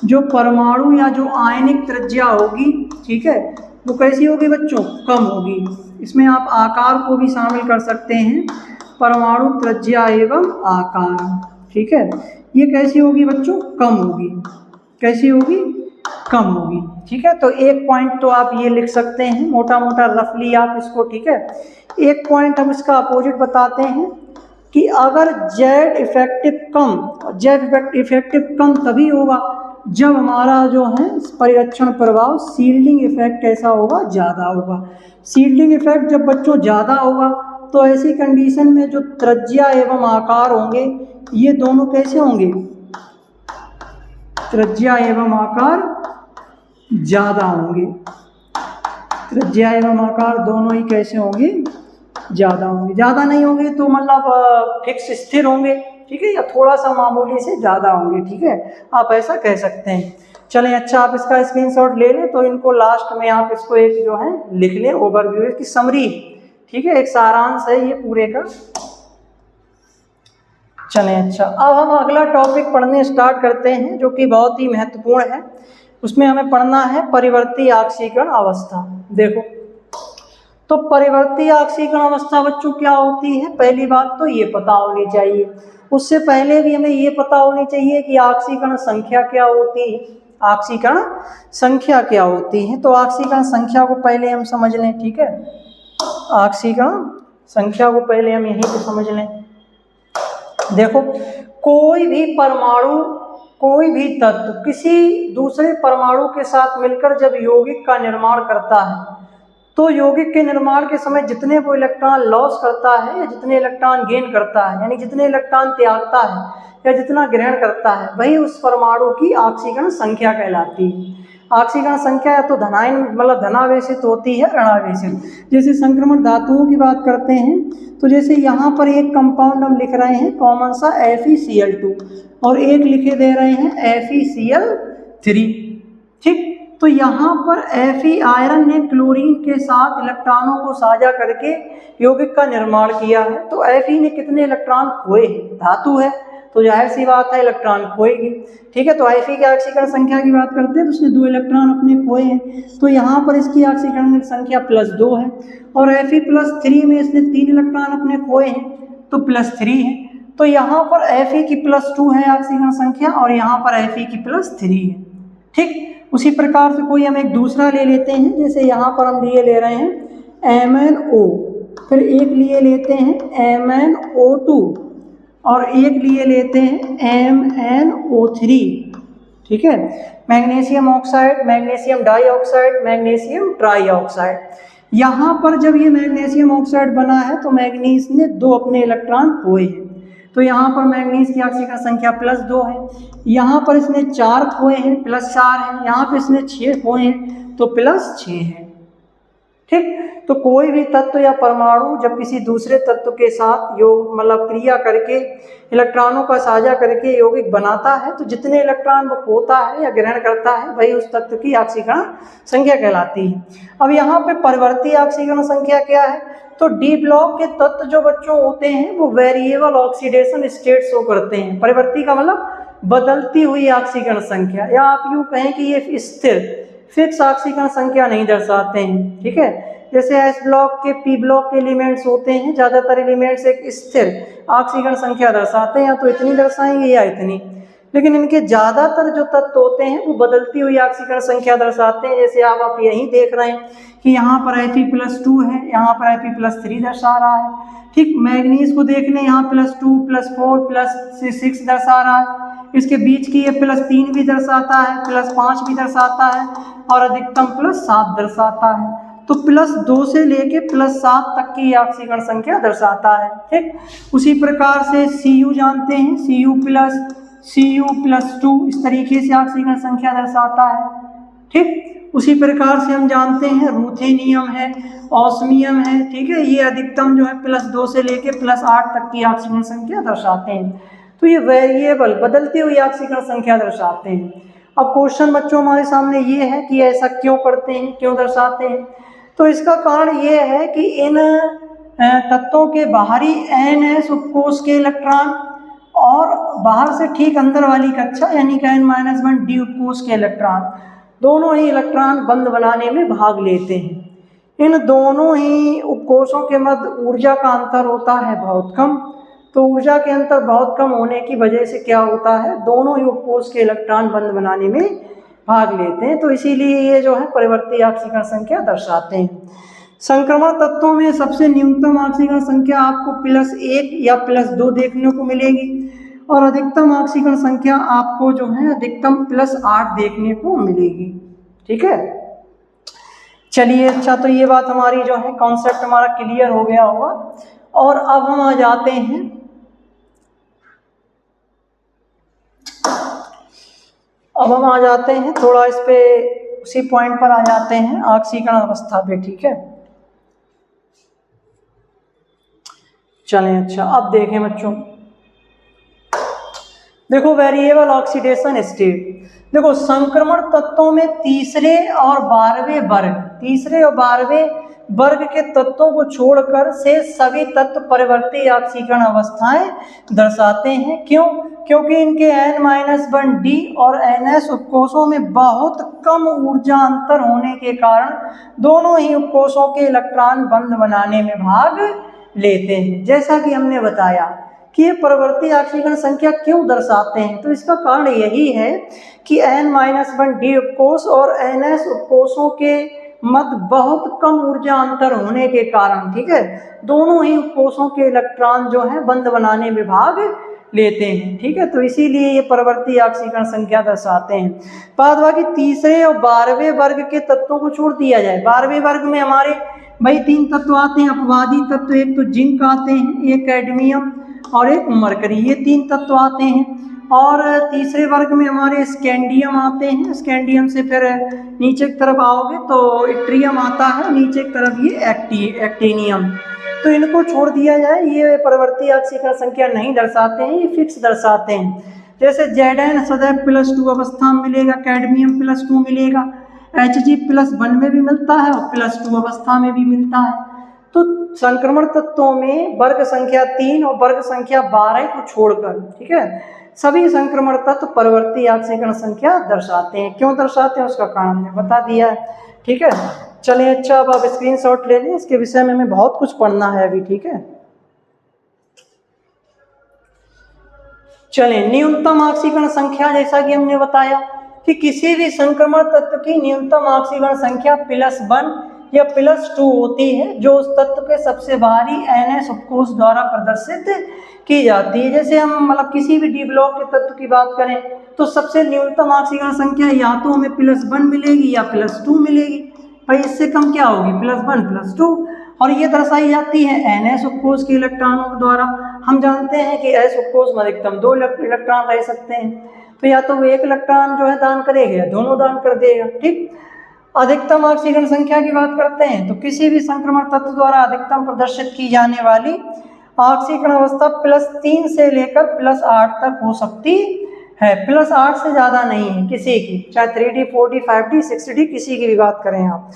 जो परमाणु या जो आयनिक त्रिज्या होगी, ठीक है, वो कैसी होगी बच्चों, कम होगी। इसमें आप आकार को भी शामिल कर सकते हैं, परमाणु त्रिज्या एवं आकार, ठीक है, ये कैसी होगी बच्चों, कम होगी। कैसी होगी, कम होगी, ठीक है। तो एक पॉइंट तो आप ये लिख सकते हैं मोटा मोटा रफली आप इसको, ठीक है। एक पॉइंट हम इसका अपोजिट बताते हैं कि अगर Z इफेक्टिव कम, Z इफेक्टिव कम तभी होगा जब हमारा जो है परिरक्षण प्रभाव सील्डिंग इफेक्ट ऐसा होगा, ज़्यादा होगा। सील्डिंग इफेक्ट जब बच्चों ज़्यादा होगा तो ऐसी कंडीशन में जो त्रिज्या एवं आकार होंगे ये दोनों कैसे होंगे, त्रिज्या एवं आकार ज़्यादा होंगे, त्रिज्या एवं आकार दोनों ही कैसे होंगे, ज़्यादा होंगे। ज़्यादा नहीं होंगे तो मतलब फिक्स स्थिर होंगे, ठीक है, या थोड़ा सा मामूली से ज़्यादा होंगे, ठीक है, आप ऐसा कह सकते हैं। चलें, अच्छा आप इसका स्क्रीनशॉट ले लें, तो इनको लास्ट में आप इसको एक जो है लिख लें, ओवरव्यू की समरी, ठीक है, एक सारांश है ये पूरे का। चलें, अच्छा अब हम अगला टॉपिक पढ़ने स्टार्ट करते हैं जो कि बहुत ही महत्वपूर्ण है। उसमें हमें पढ़ना है परिवर्ती ऑक्सीकरण अवस्था। देखो, तो परिवर्ती ऑक्सीकरण अवस्था बच्चों क्या होती है, पहली बात तो ये पता होनी चाहिए। उससे पहले भी हमें ये पता होनी चाहिए कि ऑक्सीकरण संख्या क्या होती है, ऑक्सीकरण संख्या क्या होती है। तो ऑक्सीकरण संख्या को पहले हम समझ लें, ठीक है, ऑक्सीकरण संख्या को पहले हम यहीं पे समझ लें। देखो, कोई भी परमाणु, कोई भी तत्व किसी दूसरे परमाणु के साथ मिलकर जब यौगिक का निर्माण करता है, तो यौगिक के निर्माण के समय जितने वो इलेक्ट्रॉन लॉस करता है या जितने इलेक्ट्रॉन गेन करता है, यानी जितने इलेक्ट्रॉन त्यागता है या जितना ग्रहण करता है, वही उस परमाणु की ऑक्सीकरण संख्या कहलाती है। ऑक्सीकरण संख्या तो धनायन मतलब धनावेशित होती है, ऋणावेशित। जैसे संक्रमण धातुओं की बात करते हैं, तो जैसे यहाँ पर एक कंपाउंड हम लिख रहे हैं कॉमन सा FeCl2 और एक लिखे दे रहे हैं FeCl3, ठीक। तो यहाँ पर Fe आयरन ने क्लोरीन के साथ इलेक्ट्रॉनों को साझा करके यौगिक का निर्माण किया है। तो Fe ने कितने इलेक्ट्रॉन खोए, धातु है तो जाहिर सी बात है इलेक्ट्रॉन खोएगी, ठीक है। तो Fe की ऑक्सीकरण संख्या की बात करते हैं तो उसने 2 इलेक्ट्रॉन अपने खोए हैं, तो यहाँ पर इसकी ऑक्सीकरण संख्या +2 है। और Fe+3 में इसने 3 इलेक्ट्रॉन अपने खोए हैं तो +3 है। तो यहाँ पर Fe की +2 है ऑक्सीकरण संख्या और यहाँ पर Fe की +3 है, ठीक। उसी प्रकार से कोई हम एक दूसरा ले लेते हैं, जैसे यहाँ पर हम लिए ले रहे हैं MnO, फिर एक लिए लेते हैं MnO2 और एक लिए लेते हैं MnO3, ठीक है। Magnesium oxide, magnesium dioxide, magnesium trioxide. यहाँ पर जब ये मैग्नीशियम ऑक्साइड बना है तो मैग्नीज ने 2 अपने इलेक्ट्रॉन खोए हैं, तो यहाँ पर मैग्नीज की ऑक्सीकरण संख्या +2 है। यहाँ पर इसने 4 खोए हैं, +4 है। यहाँ पर इसने 6 खोए हैं तो +6 है, ठीक। तो कोई भी तत्व या परमाणु जब किसी दूसरे तत्व के साथ योग मतलब क्रिया करके इलेक्ट्रॉनों का साझा करके यौगिक बनाता है, तो जितने इलेक्ट्रॉन वो खोता है या ग्रहण करता है वही उस तत्व की ऑक्सीकरण संख्या कहलाती है। अब यहाँ पे परिवर्ती ऑक्सीकरण संख्या क्या है, तो डी ब्लॉक के तत्व जो बच्चों होते हैं वो वेरिएबल ऑक्सीडेशन स्टेट शो करते हैं। परिवर्ती का मतलब बदलती हुई ऑक्सीकरण संख्या, या आप यूँ कहें कि ये स्थिर फिक्स ऑक्सीकरण संख्या नहीं दर्शाते हैं, ठीक है। जैसे एस ब्लॉक के पी ब्लॉक के एलिमेंट्स होते हैं, ज़्यादातर एलिमेंट्स एक स्थिर ऑक्सीकरण संख्या दर्शाते हैं, या तो इतनी दर्शाएंगे या इतनी, लेकिन इनके ज़्यादातर जो तत्व होते हैं वो बदलती हुई ऑक्सीकरण संख्या दर्शाते हैं। जैसे आप यहीं देख रहे हैं कि यहाँ पर Fe+2 है, यहाँ पर Fe+3 दर्शा रहा है, ठीक। मैग्नीज को देख लें, यहाँ +2 +4 +6 दर्शा रहा है, इसके बीच की ये +3 भी दर्शाता है, +5 भी दर्शाता है और अधिकतम +7 दर्शाता है। तो +2 से लेके +7 तक की ऑक्सीकरण संख्या दर्शाता है, ठीक। उसी प्रकार से Cu जानते हैं, Cu+2 इस तरीके से ऑक्सीकरण संख्या दर्शाता है, ठीक। उसी प्रकार से हम जानते हैं रूथेनियम है, ऑस्मियम है, ठीक है, ये अधिकतम जो है +2 से लेके +8 तक की ऑक्सीकरण संख्या दर्शाते हैं। तो ये वेरिएबल बदलती हुई ऑक्सीकरण संख्या दर्शाते हैं। अब क्वेश्चन बच्चों हमारे सामने ये है कि ऐसा क्यों करते हैं, क्यों दर्शाते हैं। तो इसका कारण ये है कि इन तत्वों के बाहरी NS उपकोष के इलेक्ट्रॉन और बाहर से ठीक अंदर वाली कक्षा यानी कि N-1D उपकोष के इलेक्ट्रॉन, दोनों ही इलेक्ट्रॉन बंध बनाने में भाग लेते हैं। इन दोनों ही उपकोषों के मध्य ऊर्जा का अंतर होता है बहुत कम। तो ऊर्जा के अंतर बहुत कम होने की वजह से क्या होता है, दोनों ही उपकोष के इलेक्ट्रॉन बंध बनाने में भाग लेते हैं। तो इसीलिए ये जो है परिवर्ती ऑक्सीकरण संख्या दर्शाते हैं। संक्रमण तत्वों में सबसे न्यूनतम ऑक्सीकरण संख्या आपको +1 या +2 देखने को मिलेगी और अधिकतम ऑक्सीकरण संख्या आपको जो है अधिकतम +8 देखने को मिलेगी, ठीक है। चलिए, अच्छा तो ये बात हमारी जो है कॉन्सेप्ट हमारा क्लियर हो गया होगा। और अब हम आ जाते हैं थोड़ा इस पे उसी पॉइंट पर आ जाते हैं ऑक्सीकरण अवस्था पे, ठीक है। चलें, अच्छा अब देखें बच्चों, देखो वेरिएबल ऑक्सीडेशन स्टेट, देखो संक्रमण तत्वों में तीसरे और 12वें वर्ग के तत्वों को छोड़कर से सभी तत्व परिवर्ती ऑक्सीकरण अवस्थाएं दर्शाते हैं। क्यों? क्योंकि इनके N-1D और NS उपकोषों में बहुत कम ऊर्जा अंतर होने के कारण दोनों ही उपकोषों के इलेक्ट्रॉन बंध बनाने में भाग लेते हैं। जैसा कि हमने बताया कि ये परवर्ती ऑक्सीकरण संख्या क्यों दर्शाते हैं, तो इसका कारण यही है कि N-1D उपकोष और NS उपकोषों के मध्य बहुत कम ऊर्जा अंतर होने के कारण, ठीक है, दोनों ही उपकोषों के इलेक्ट्रॉन जो है बंध बनाने में भाग लेते हैं। ठीक है, तो इसीलिए ये परवर्ती ऑक्सीकरण संख्या दर्शाते हैं। बाद बाकी तीसरे और 12वें वर्ग के तत्वों को छोड़ दिया जाए। 12वें वर्ग में हमारे भाई 3 तत्व आते हैं अपवादी तत्व, एक तो जिंक आते हैं, एक कैडमियम और एक मरकरी, ये 3 तत्व आते हैं। और तीसरे वर्ग में हमारे स्कैंडियम आते हैं, स्कैंडियम से फिर नीचे की तरफ आओगे तो इट्रियम आता है, नीचे की तरफ ये एक्टिनियम, तो इनको छोड़ दिया जाए, ये परवर्ती ऑक्सीकरण संख्या नहीं दर्शाते हैं, ये फिक्स दर्शाते हैं। जैसे Zn सदैव +2 अवस्था में मिलेगा, कैडमियम +2 मिलेगा, Hg +1 में भी मिलता है और +2 अवस्था में भी मिलता है। तो संक्रमण तत्वों में वर्ग संख्या 3 और वर्ग संख्या 12 को छोड़कर, ठीक है, सभी संक्रमण तत्व परवर्ती ऑक्सीकरण संख्या दर्शाते हैं। क्यों दर्शाते हैं उसका कारण हमने बता दिया है। ठीक है, चलें, अच्छा अब आप स्क्रीनशॉट ले लें, इसके विषय में हमें बहुत कुछ पढ़ना है अभी। ठीक है, चलें, न्यूनतम ऑक्सीकरण संख्या, जैसा कि हमने बताया कि किसी भी संक्रमण तत्व की न्यूनतम ऑक्सीकरण संख्या +1 या +2 होती है, जो उस तत्व के सबसे बाहरी NS उपकोष द्वारा प्रदर्शित की जाती है। जैसे हम मतलब किसी भी डी ब्लॉक के तत्व की बात करें तो सबसे न्यूनतम ऑक्सीकरण संख्या या तो हमें +1 मिलेगी या +2 मिलेगी। भाई इससे कम क्या होगी? +1 +2, और ये दर्शाई जाती है NS उपकोष के इलेक्ट्रॉनों के द्वारा। हम जानते हैं कि S उपकोष में अधिकतम 2 इलेक्ट्रॉन रह सकते हैं, तो या तो वो 1 इलेक्ट्रॉन जो है दान करेगा या दोनों दान कर देगा। ठीक, अधिकतम ऑक्सीकरण संख्या की बात करते हैं तो किसी भी संक्रमण तत्व द्वारा अधिकतम प्रदर्शित की जाने वाली ऑक्सीकरण अवस्था +3 से लेकर +8 तक हो सकती है। +8 से ज़्यादा नहीं है किसी की, चाहे 3D 4D 5D 6D किसी की भी बात करें आप,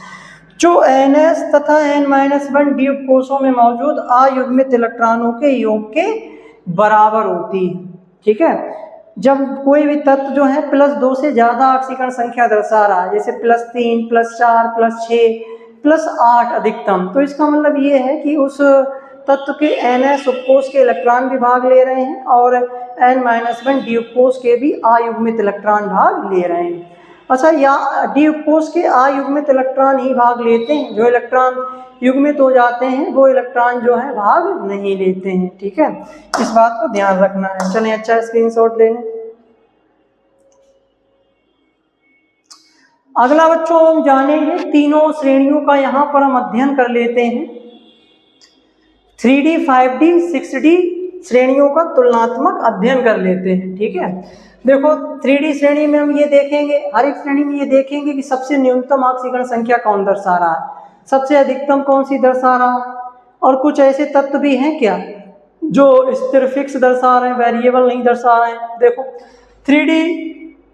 जो NS तथा N-1D उपकोषों में मौजूद अयुग्मित इलेक्ट्रॉनों के योग के बराबर होती है। ठीक है, जब कोई भी तत्व जो है +2 से ज़्यादा ऑक्सीकरण संख्या दर्शा रहा है, जैसे +3 +4 +6 +8 अधिकतम, तो इसका मतलब ये है कि उस तत्व के NS उपकोष के इलेक्ट्रॉन भी भाग ले रहे हैं और N-1D उपकोष के भी अयुग्मित इलेक्ट्रॉन भाग ले रहे हैं। अच्छा, या D उपकोष के अयुग्मित इलेक्ट्रॉन ही भाग लेते हैं, जो इलेक्ट्रॉन युग्मित हो जाते हैं वो इलेक्ट्रॉन जो है भाग नहीं लेते हैं। ठीक है, इस बात को ध्यान रखना है। चलें, अच्छा स्क्रीनशॉट ले लें। अगला बच्चों हम जानेंगे तीनों श्रेणियों का, यहाँ पर हम अध्ययन कर लेते हैं 3D 5D 6D श्रेणियों का तुलनात्मक अध्ययन कर लेते हैं। ठीक है, देखो 3D श्रेणी में हम ये देखेंगे, हर एक श्रेणी में ये देखेंगे कि सबसे न्यूनतम ऑक्सीकरण संख्या कौन दर्शा रहा है, सबसे अधिकतम कौन सी दर्शा रहा है, और कुछ ऐसे तत्व भी हैं क्या जो स्थिर फिक्स दर्शा रहे हैं, वेरिएबल नहीं दर्शा रहे हैं। देखो 3D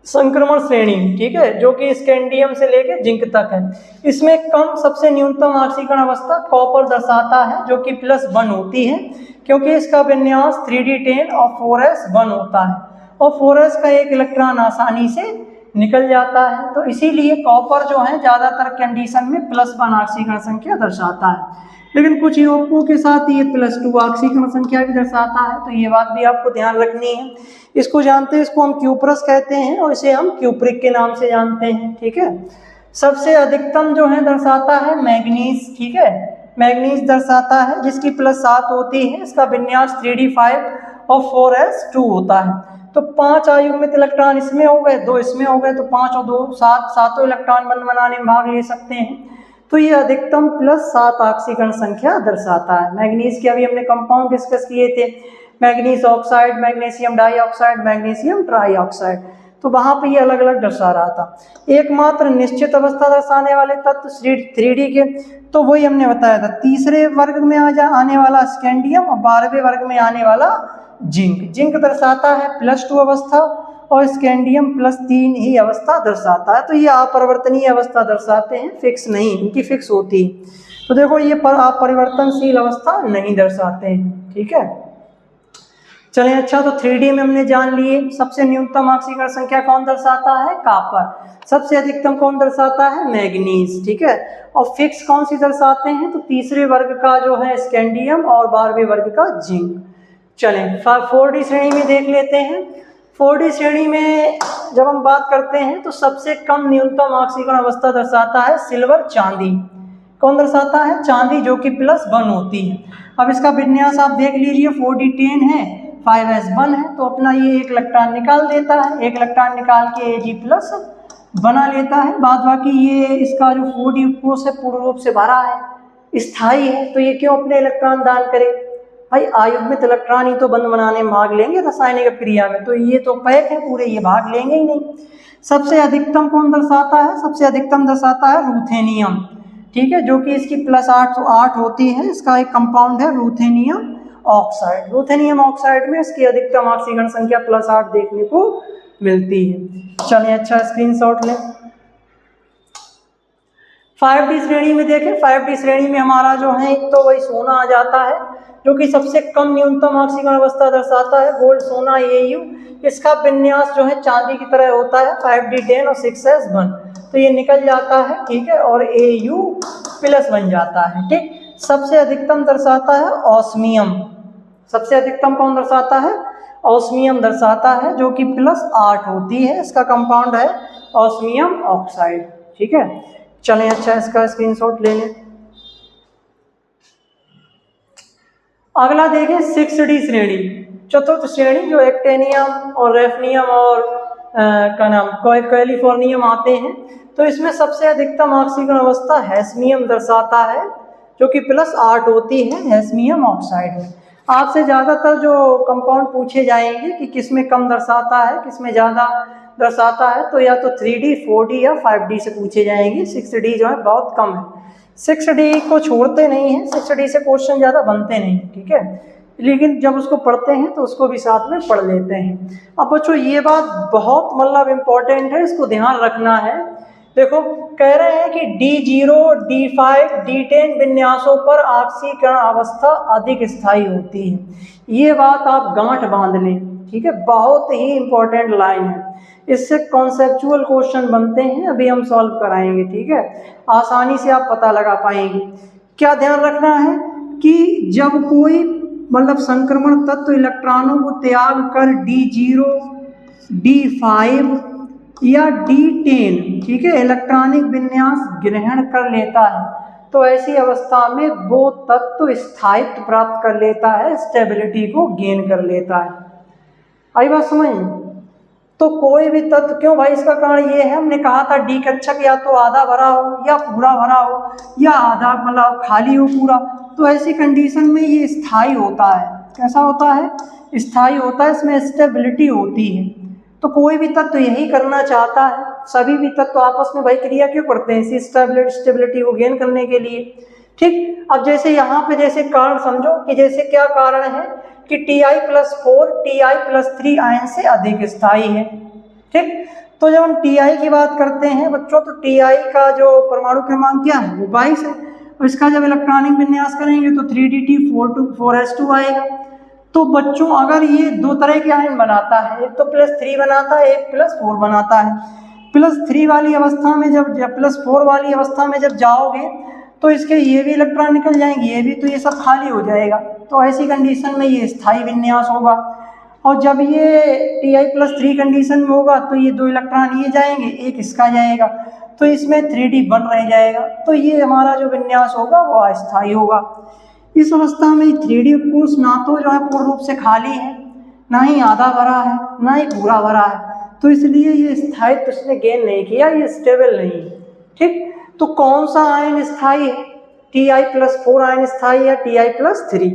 संक्रमण श्रेणी, ठीक है, जो कि स्कैंडियम से लेकर जिंक तक है, इसमें कम सबसे न्यूनतम ऑक्सीकरण अवस्था कॉपर दर्शाता है, जो कि +1 होती है, क्योंकि इसका विन्यास 3D10 और 4s1 होता है और 4s का एक इलेक्ट्रॉन आसानी से निकल जाता है, तो इसीलिए कॉपर जो है ज़्यादातर कंडीशन में +1 ऑक्सीकरण संख्या दर्शाता है। लेकिन कुछ यौगिकों के साथ ये +2 ऑक्सीकरण संख्या भी दर्शाता है, तो ये बात भी आपको ध्यान रखनी है। इसको जानते हैं, इसको हम क्यूप्रस कहते हैं और इसे हम क्यूप्रिक के नाम से जानते हैं। ठीक है, सबसे अधिकतम जो है दर्शाता है मैग्नीज। ठीक है, मैग्नीज दर्शाता है, जिसकी +7 होती है, इसका विन्यास 3D5 और 4s2 होता है। तो 5 अयुग्मित इलेक्ट्रॉन इसमें हो गए, 2 इसमें हो गए, तो 5 और 2 7, सातों इलेक्ट्रॉन बंध बनाने में भाग ले सकते हैं, तो ये अधिकतम +7 ऑक्सीकरण संख्या दर्शाता है। मैग्नीज के अभी हमने कंपाउंड डिस्कस किए थे, manganese oxide, magnesium dioxide, magnesium trioxide, तो वहाँ पे ये अलग अलग दर्शा रहा था। एकमात्र निश्चित अवस्था दर्शाने वाले तत्व 3D के, तो वही हमने बताया था, तीसरे वर्ग में आने वाला स्कैंडियम और 12वें वर्ग में आने वाला जिंक। जिंक दर्शाता है +2 अवस्था और स्कैंडियम +3 ही अवस्था दर्शाता है। तो ये अपरिवर्तनीय अवस्था दर्शाते हैं, फिक्स नहीं, इनकी फिक्स होती है। तो देखो ये अपरिवर्तनशील अवस्था नहीं दर्शाते हैं, ठीक है। चलें, अच्छा, तो 3D में हमने जान लिए सबसे न्यूनतम ऑक्सीकरण संख्या कौन दर्शाता है, कॉपर। सबसे अधिकतम कौन दर्शाता है, मैग्नीज, ठीक है। और फिक्स कौन सी दर्शाते हैं, तो तीसरे वर्ग का जो है स्कैंडियम और 12वें वर्ग का जिंक। चलें 4D श्रेणी में देख लेते हैं। 4D श्रेणी में जब हम बात करते हैं तो सबसे कम न्यूनतम ऑक्सीकरण अवस्था दर्शाता है सिल्वर, चांदी। कौन दर्शाता है, चांदी, जो कि +1 होती है। अब इसका विन्यास आप देख लीजिए, 4D10 है, 5s1 है, तो अपना ये एक इलेक्ट्रॉन निकाल देता है, एक इलेक्ट्रॉन निकाल के Ag+ बना लेता है। बाद बाकी ये इसका जो 4D कोष है पूर्ण रूप से भरा है, स्थायी है, तो ये क्यों अपने इलेक्ट्रॉन दान करे भाई, अयुग्मित इलेक्ट्रॉन ही तो बंध बनाने में भाग लेंगे रासायनिक क्रिया में, तो ये तो पैक है पूरे, ये भाग लेंगे ही नहीं। सबसे अधिकतम कौन दर्शाता है, सबसे अधिकतम दर्शाता है रूथेनियम, ठीक है, जो कि इसकी +8 होती है। इसका एक कंपाउंड है रूथेनियम ऑक्साइड। रूथेनियम ऑक्साइड में इसकी अधिकतम ऑक्सीकरण संख्या +8 देखने को मिलती है। चलिए, अच्छा, स्क्रीनशॉट लें। 5D श्रेणी में देखें, 5D श्रेणी में हमारा जो है एक तो वही सोना आ जाता है, जो कि सबसे कम न्यूनतम ऑक्सीकरण अवस्था दर्शाता है, गोल्ड, सोना, Au। इसका विन्यास जो है चांदी की तरह होता है, 5D10 और 6s1, तो ये निकल जाता है, ठीक है, और Au+ बन जाता है, ठीक। सबसे अधिकतम दर्शाता है ऑस्मियम। सबसे अधिकतम कौन दर्शाता है, ऑस्मियम दर्शाता है, जो कि +8 होती है। इसका कंपाउंड है ऑस्मियम ऑक्साइड, ठीक है। चलें, अच्छा, इसका स्क्रीनशॉट ले लें। अगला देखें 6D श्रेणी, चतुर्थ श्रेणी, जो एक्टेनियम और रेफनियम और का नाम कैलिफोर्नियम आते हैं। तो इसमें सबसे अधिकतम ऑक्सीकरण अवस्था हैस्मियम दर्शाता है, जो कि +8 होती है हैस्मियम ऑक्साइड में। आपसे ज़्यादातर जो कंपाउंड पूछे जाएंगे कि किसमें कम दर्शाता है, किसमें ज़्यादा दर्शाता है, तो या तो 3D, 4D या 5D से पूछे जाएंगे। 6D जो है बहुत कम है, 6D को छोड़ते नहीं हैं, 6D से क्वेश्चन ज़्यादा बनते नहीं, ठीक है, लेकिन जब उसको पढ़ते हैं तो उसको भी साथ में पढ़ लेते हैं। अब बच्चों ये बात बहुत मतलब इम्पोर्टेंट है, इसको ध्यान रखना है। देखो, कह रहे हैं कि D0, D5, D10 विन्यासों पर ऑक्सीकरण अवस्था अधिक स्थायी होती है। ये बात आप गांठ बांध लें, ठीक है, बहुत ही इम्पोर्टेंट लाइन है। इससे कॉन्सेप्चुअल क्वेश्चन बनते हैं, अभी हम सॉल्व कराएंगे, ठीक है, आसानी से आप पता लगा पाएंगे। क्या ध्यान रखना है कि जब कोई मतलब संक्रमण तत्व इलेक्ट्रॉनों को त्याग कर D0, D5 या D10, ठीक है, इलेक्ट्रॉनिक विन्यास ग्रहण कर लेता है, तो ऐसी अवस्था में वो तत्व स्थायित्व प्राप्त कर लेता है, स्टेबिलिटी को गेन कर लेता है। आई बात समझ? तो कोई भी तत्व, क्यों भाई, इसका कारण ये है, हमने कहा था D कक्षक या तो आधा भरा हो या पूरा भरा हो या आधा मतलब खाली हो पूरा, तो ऐसी कंडीशन में ये स्थायी होता है। कैसा होता है? स्थायी होता है, इसमें स्टेबिलिटी होती है। तो कोई भी तत्व यही करना चाहता है, सभी भी तत्व आपस में भाई क्रिया क्यों करते हैं, इसी स्टेबिलिटी को गेन करने के लिए, ठीक। अब जैसे यहाँ पे जैसे कारण समझो कि जैसे क्या कारण है कि Ti+4 Ti+3 आयन से अधिक स्थायी है, ठीक। तो जब हम Ti की बात करते हैं बच्चों, तो Ti का जो परमाणु क्रमांक क्या है, वो 22 है, और इसका जब इलेक्ट्रॉनिक विन्यास करेंगे तो 3D 4s2 आएगा। तो बच्चों अगर ये दो तरह के आयन बनाता है, एक तो +3 बनाता है, एक +4 बनाता है। +3 वाली अवस्था में जब +4 वाली अवस्था में जब जाओगे तो इसके ये भी इलेक्ट्रॉन निकल जाएंगे, ये भी, तो ये सब खाली हो जाएगा। तो ऐसी कंडीशन में ये स्थायी विन्यास होगा। और जब ये Ti+3 कंडीशन में होगा तो ये दो इलेक्ट्रॉन ये जाएंगे, एक इसका जाएगा, तो इसमें 3D बन रह जाएगा। तो ये हमारा जो विन्यास होगा वो अस्थायी होगा। इस अवस्था में 3D कोष ना तो जो है पूर्ण रूप से खाली है, ना ही आधा भरा है, ना ही पूरा भरा है, तो इसलिए ये स्थायित्व उसने गेन नहीं किया, ये स्टेबल नहीं, ठीक। तो कौन सा आयन स्थायी है, Ti+4 आयन स्थायी या Ti+3?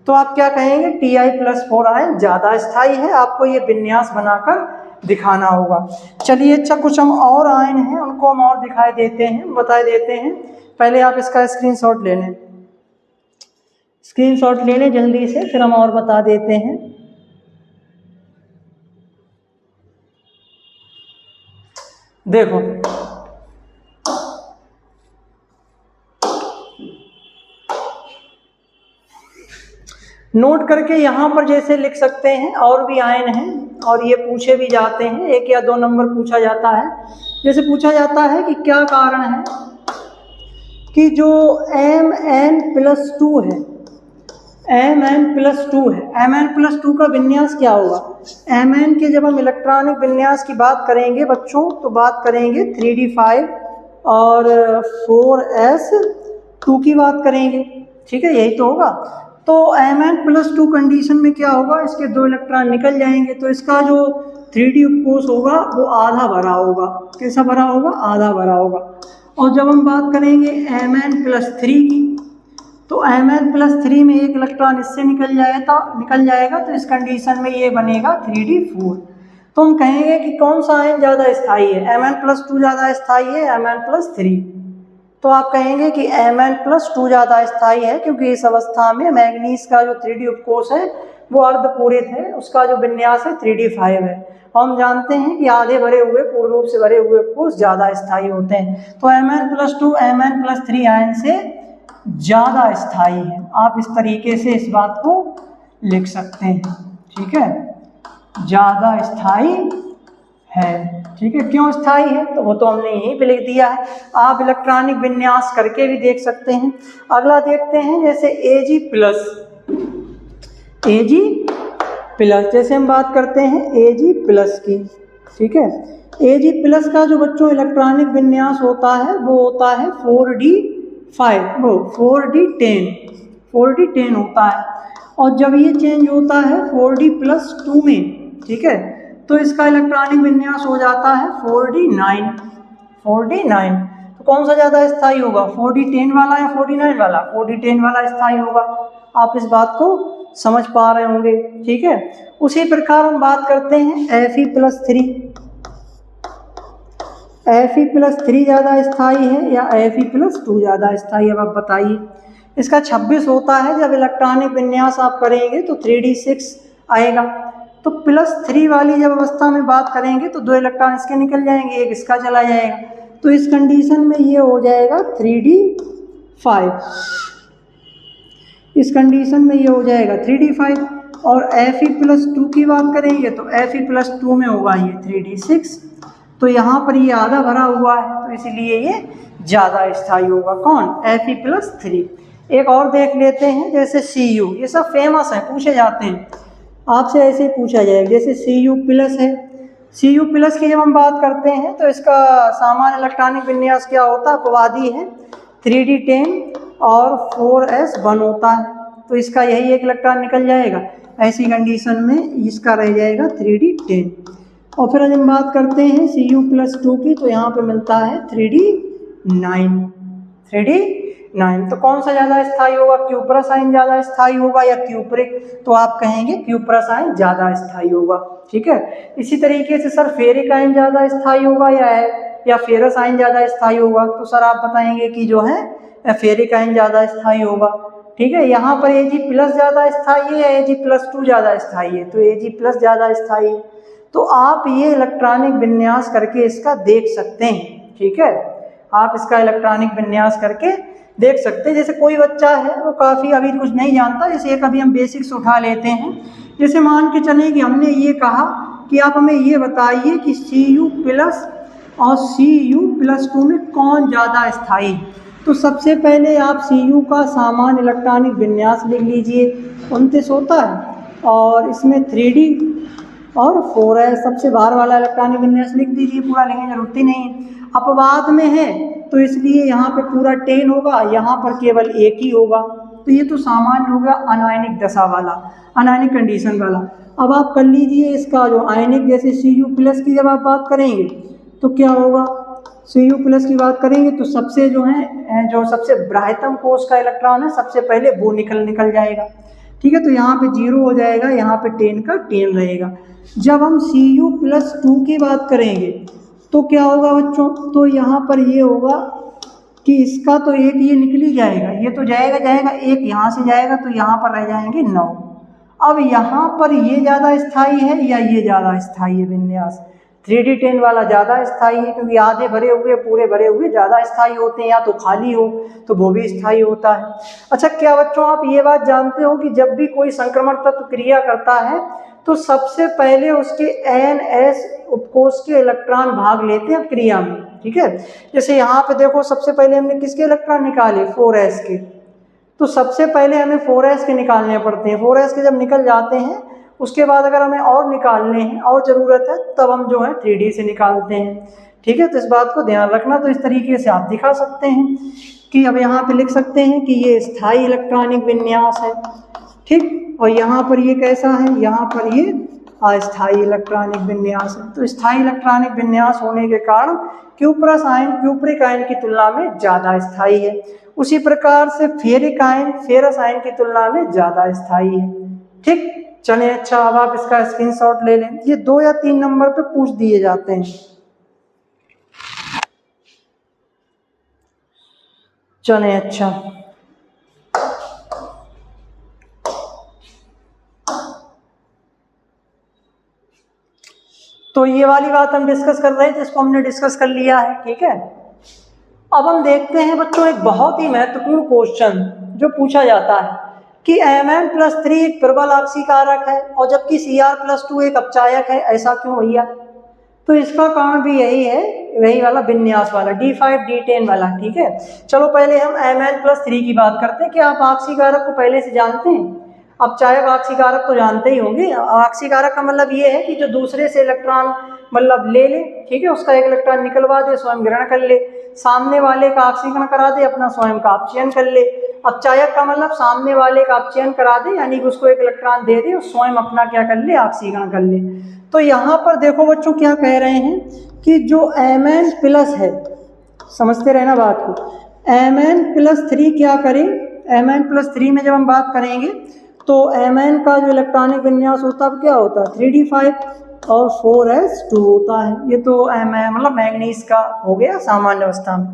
तो आप क्या कहेंगे, Ti+4 आयन ज़्यादा स्थायी है, आपको ये विन्यास बनाकर दिखाना होगा। चलिए, अच्छा, कुछ हम और आयन हैं उनको हम और दिखाई देते हैं, बता देते हैं। पहले आप इसका स्क्रीनशॉट ले लें, स्क्रीनशॉट ले लें जल्दी से, फिर हम और बता देते हैं। देखो नोट करके यहाँ पर जैसे लिख सकते हैं, और भी आयन हैं और ये पूछे भी जाते हैं, 1 या 2 नंबर पूछा जाता है। जैसे पूछा जाता है कि क्या कारण है कि जो Mn+2 है, Mn+2 है, Mn+2 का विन्यास क्या होगा? Mn के जब हम इलेक्ट्रॉनिक विन्यास की बात करेंगे बच्चों तो बात करेंगे 3d5 और 4s2 की बात करेंगे, ठीक है, यही तो होगा। तो Mn+2 कंडीशन में क्या होगा, इसके 2 इलेक्ट्रॉन निकल जाएंगे, तो इसका जो 3d उपकोष होगा वो आधा भरा होगा। कैसा भरा होगा? आधा भरा होगा। और जब हम बात करेंगे Mn+3 की, तो Mn+3 में 1 इलेक्ट्रॉन इससे निकल जाएगा, तो इस कंडीशन में ये बनेगा 3d4। तो हम कहेंगे कि कौन सा आयन ज़्यादा स्थायी है, Mn+2 ज़्यादा स्थायी है Mn+3? तो आप कहेंगे कि Mn+2 ज़्यादा स्थायी है, क्योंकि इस अवस्था में मैग्नीज का जो 3d उपकोष है वो अर्धपूरित है, उसका जो विन्यास है 3d5 है। हम जानते हैं कि आधे भरे हुए, पूर्ण रूप से भरे हुए उपकोष ज़्यादा स्थायी होते हैं। तो Mn+2 Mn+3 आयन से ज़्यादा स्थायी है। आप इस तरीके से इस बात को लिख सकते हैं, ठीक है, ज़्यादा स्थायी है, ठीक है। क्यों स्थायी है तो वो तो हमने यहीं पे लिख दिया है, आप इलेक्ट्रॉनिक विन्यास करके भी देख सकते हैं। अगला देखते हैं, जैसे Ag+, जैसे हम बात करते हैं Ag+ की, ठीक है। Ag+ का जो बच्चों इलेक्ट्रॉनिक विन्यास होता है वो होता है 4d5, वो 4d10 होता है। और जब ये चेंज होता है 4d+2 में, ठीक है, तो इसका इलेक्ट्रॉनिक विन्यास हो जाता है 4d9। तो कौन सा ज़्यादा स्थायी होगा, 4d10 वाला या 4d9 वाला? 4d10 वाला स्थायी होगा। आप इस बात को समझ पा रहे होंगे, ठीक है। उसी प्रकार हम बात करते हैं Fe+3। Fe+3 ज़्यादा स्थायी है या Fe+2 ज़्यादा स्थायी? अब आप बताइए। इसका 26 होता है, जब इलेक्ट्रॉनिक विन्यास आप करेंगे तो 3d6 आएगा। तो +3 वाली जब अवस्था में बात करेंगे तो 2 इलेक्ट्रॉन इसके निकल जाएंगे, 1 इसका चला जाएगा, तो इस कंडीशन में ये हो जाएगा 3d5। इस कंडीशन में ये हो जाएगा 3d5। और Fe+2 की बात करेंगे तो Fe+2 में होगा ये 3d6। तो यहाँ पर ये आधा भरा हुआ है, तो इसीलिए ये ज़्यादा स्थायी होगा। कौन? Fe+3। एक और देख लेते हैं, जैसे Cu, ये सब फेमस है, पूछे जाते हैं, आपसे ऐसे ही पूछा जाएगा। जैसे Cu+ है, Cu+ की जब हम बात करते हैं तो इसका सामान्य इलेक्ट्रॉनिक विन्यास क्या होता है? अपवादी है, 3d10 और 4s1 होता है, तो इसका यही 1 इलेक्ट्रॉन निकल जाएगा। ऐसी कंडीशन में इसका रह जाएगा 3d10। और फिर हम बात करते हैं Cu+2 की, तो यहाँ पे मिलता है 3d9। तो कौन सा ज़्यादा स्थायी होगा? Cu+ आयन ज़्यादा स्थायी होगा या क्यूप्रिक? तो आप कहेंगे Cu+ आयन ज़्यादा स्थायी होगा, ठीक है। इसी तरीके से सर फेरिक आयन ज़्यादा स्थायी होगा या फेरस आयन ज़्यादा स्थायी होगा? तो सर आप बताएंगे कि जो है फेरिक आयन ज़्यादा स्थायी होगा, ठीक है। यहाँ पर Ag+ ज़्यादा स्थायी है या Ag+2 ज़्यादा स्थायी है? तो Ag+ ज़्यादा स्थायी है। तो आप ये इलेक्ट्रॉनिक विन्यास करके इसका देख सकते हैं, ठीक है, आप इसका इलेक्ट्रॉनिक विन्यास करके देख सकते हैं। जैसे कोई बच्चा है वो काफ़ी अभी कुछ नहीं जानता, जैसे एक अभी हम बेसिक्स उठा लेते हैं। जैसे मान के चलें कि हमने ये कहा कि आप हमें ये बताइए कि Cu+ और Cu+2 में कौन ज़्यादा स्थायी? तो सबसे पहले आप Cu का सामान्य इलेक्ट्रॉनिक विन्यास लिख लीजिए, 29 होता है, और इसमें 3d और 4s सबसे बाहर वाला इलेक्ट्रॉनिक विन्यास लिख दीजिए, पूरा लिखने की जरूरत ही नहीं है। अपवाद में है तो इसलिए यहाँ पे पूरा 10 होगा, यहाँ पर केवल 1 ही होगा। तो ये तो सामान्य होगा अनायनिक दशा वाला, अनायनिक कंडीशन वाला। अब आप कर लीजिए इसका जो आयनिक, जैसे Cu+ की जब आप बात करेंगे तो क्या होगा? Cu+ की बात करेंगे तो सबसे जो है जो सबसे बृहत्तम कोष का इलेक्ट्रॉन है सबसे पहले वो निकल जाएगा, ठीक है। तो यहाँ पे 0 हो जाएगा, यहाँ पे 10 का 10 रहेगा। जब हम Cu+2 की बात करेंगे तो क्या होगा बच्चों? तो यहाँ पर ये होगा कि इसका तो 1 ये निकल ही जाएगा, ये तो जाएगा 1 यहाँ से जाएगा, तो यहाँ पर रह जाएंगे 9। अब यहाँ पर ये ज़्यादा स्थायी है या ये ज़्यादा स्थायी है विन्यास? 3D10 वाला ज़्यादा स्थायी है, क्योंकि आधे भरे हुए पूरे भरे हुए ज़्यादा स्थायी होते हैं, या तो खाली हो तो वो भी स्थायी होता है। अच्छा, क्या बच्चों आप ये बात जानते हो कि जब भी कोई संक्रमण तत्व क्रिया करता है तो सबसे पहले उसके NS उपकोष के इलेक्ट्रॉन भाग लेते हैं क्रिया में, ठीक है। जैसे यहाँ पे देखो, सबसे पहले हमने किसके इलेक्ट्रॉन निकाले, 4s के, तो सबसे पहले हमें 4s के निकालने पड़ते हैं। 4s के जब निकल जाते हैं उसके बाद अगर हमें और निकालने हैं और ज़रूरत है तब हम जो है 3D से निकालते हैं, ठीक है। तो इस बात को ध्यान रखना। तो इस तरीके से आप दिखा सकते हैं कि अब यहाँ पे लिख सकते हैं कि ये स्थायी इलेक्ट्रॉनिक विन्यास है, ठीक, और यहाँ पर ये कैसा है, यहाँ पर ये अस्थायी इलेक्ट्रॉनिक विन्यास है। तो स्थायी इलेक्ट्रॉनिक विन्यास होने के कारण क्यूप्रस आयन क्यूप्रिक आयन की तुलना में ज़्यादा स्थायी है। उसी प्रकार से फेरिक आयन फेरस आयन की तुलना में ज़्यादा स्थायी है, ठीक। चलें, अच्छा, अब आप इसका स्क्रीनशॉट ले लें। ये 2 या 3 नंबर पे पूछ दिए जाते हैं। चलें, अच्छा, तो ये वाली बात हम डिस्कस कर रहे थे, इसको हमने डिस्कस कर लिया है, ठीक है। अब हम देखते हैं बच्चों एक बहुत ही महत्वपूर्ण क्वेश्चन जो पूछा जाता है कि Mn+3 एक प्रबल आक्सीकारक है और जबकि Cr+2 एक अपचायक है, ऐसा क्यों भैया? तो इसका कारण भी यही है, वही वाला विन्यास वाला D5D10 वाला, ठीक है। चलो पहले हम Mn+3 की बात करते हैं। क्या आप आक्सीकारक को पहले से जानते हैं? अपचायक आक्सीकारक तो जानते ही होंगे। आक्सीकारक का मतलब ये है कि जो दूसरे से इलेक्ट्रॉन मतलब ले ले, ठीक है, उसका एक इलेक्ट्रॉन निकलवा दे, स्वयं ग्रहण कर ले, सामने वाले का ऑक्सीकरण करा दे, अपना स्वयं का अपचयन कर ले। अपचायक का मतलब सामने वाले का अपचयन करा दे, यानी कि उसको एक इलेक्ट्रॉन दे दे और स्वयं अपना क्या कर ले, ऑक्सीकरण कर ले। तो यहाँ पर देखो बच्चों क्या कह रहे हैं कि जो Mn+ है, समझते रहना बात को, Mn+3 क्या करें, Mn+3 में जब हम बात करेंगे तो Mn का जो इलेक्ट्रॉनिक विन्यास होता है क्या होता है, 3d5 और 4s2 होता है। ये तो मतलब मैग्नीज का हो गया सामान्य अवस्था में।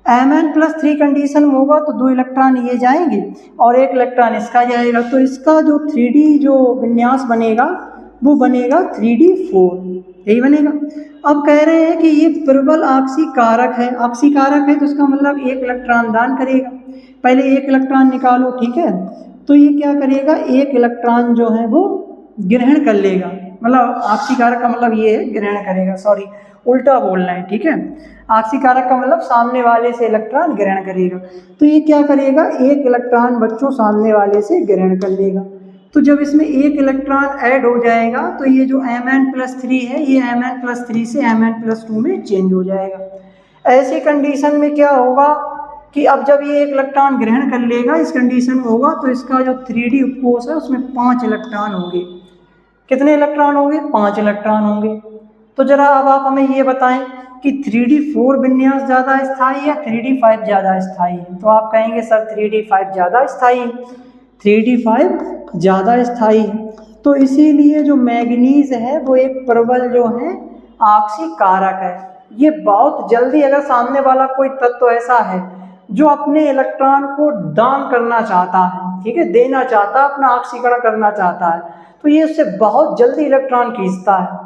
Mn+3 कंडीशन में होगा तो 2 इलेक्ट्रॉन ये जाएंगे और 1 इलेक्ट्रॉन इसका जाएगा, तो इसका जो 3D जो विन्यास बनेगा वो बनेगा 3d4, यही बनेगा। अब कह रहे हैं कि ये प्रबल आक्सीकारक है, आक्सीकारक है तो इसका मतलब 1 इलेक्ट्रॉन दान करेगा। पहले 1 इलेक्ट्रॉन निकालो, ठीक है, तो ये क्या करेगा, 1 इलेक्ट्रॉन जो है वो ग्रहण कर लेगा। मतलब आक्सीकारक का मतलब ये है ग्रहण करेगा, सॉरी उल्टा बोलना है, ठीक है। आक्सीकारक का मतलब सामने वाले से इलेक्ट्रॉन ग्रहण करेगा, तो ये क्या करेगा, 1 इलेक्ट्रॉन बच्चों सामने वाले से ग्रहण कर लेगा। तो जब इसमें 1 इलेक्ट्रॉन ऐड हो जाएगा तो ये जो Mn+3 है ये Mn+3 से Mn+2 में चेंज हो जाएगा। ऐसी कंडीशन में क्या होगा कि अब जब ये 1 इलेक्ट्रॉन ग्रहण कर लेगा, इस कंडीशन में होगा, तो इसका जो 3D उपकोष है उसमें 5 इलेक्ट्रॉन होंगे। कितने इलेक्ट्रॉन होंगे, 5 इलेक्ट्रॉन होंगे। तो जरा अब आप हमें ये बताएं कि 3d4 विन्यास ज़्यादा स्थायी या 3d5 ज़्यादा स्थायी है? तो आप कहेंगे सर 3d5 ज़्यादा स्थायी है, 3d5 ज़्यादा स्थायी है। तो इसीलिए जो मैग्नीज है वो एक प्रबल जो है आक्सीकारक है। ये बहुत जल्दी, अगर सामने वाला कोई तत्व ऐसा है जो अपने इलेक्ट्रॉन को दान करना चाहता है, ठीक है, देना चाहता है, अपना ऑक्सीकरण करना चाहता है, तो ये उससे बहुत जल्दी इलेक्ट्रॉन खींचता है,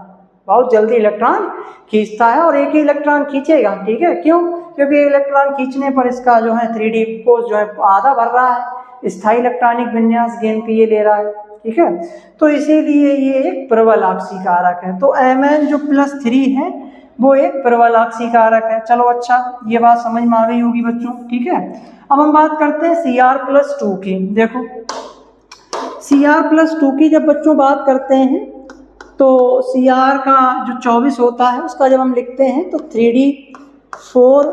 बहुत जल्दी इलेक्ट्रॉन खींचता है और एक ही इलेक्ट्रॉन खींचेगा, ठीक है। क्यों? क्योंकि इलेक्ट्रॉन खींचने पर इसका जो है 3D कोष जो है आधा भर रहा है, स्थायी इलेक्ट्रॉनिक विन्यास गेन पे ये ले रहा है, ठीक है। तो इसीलिए ये एक प्रबल आक्सीकारक है। तो Mn जो +3 है वो एक प्रबल आक्सीकारक है। चलो अच्छा, ये बात समझ में आ गई होगी बच्चों, ठीक है। अब हम बात करते हैं Cr+2 की। देखो Cr+2 की जब बच्चों बात करते हैं तो Cr का जो 24 होता है उसका जब हम लिखते हैं तो 3d4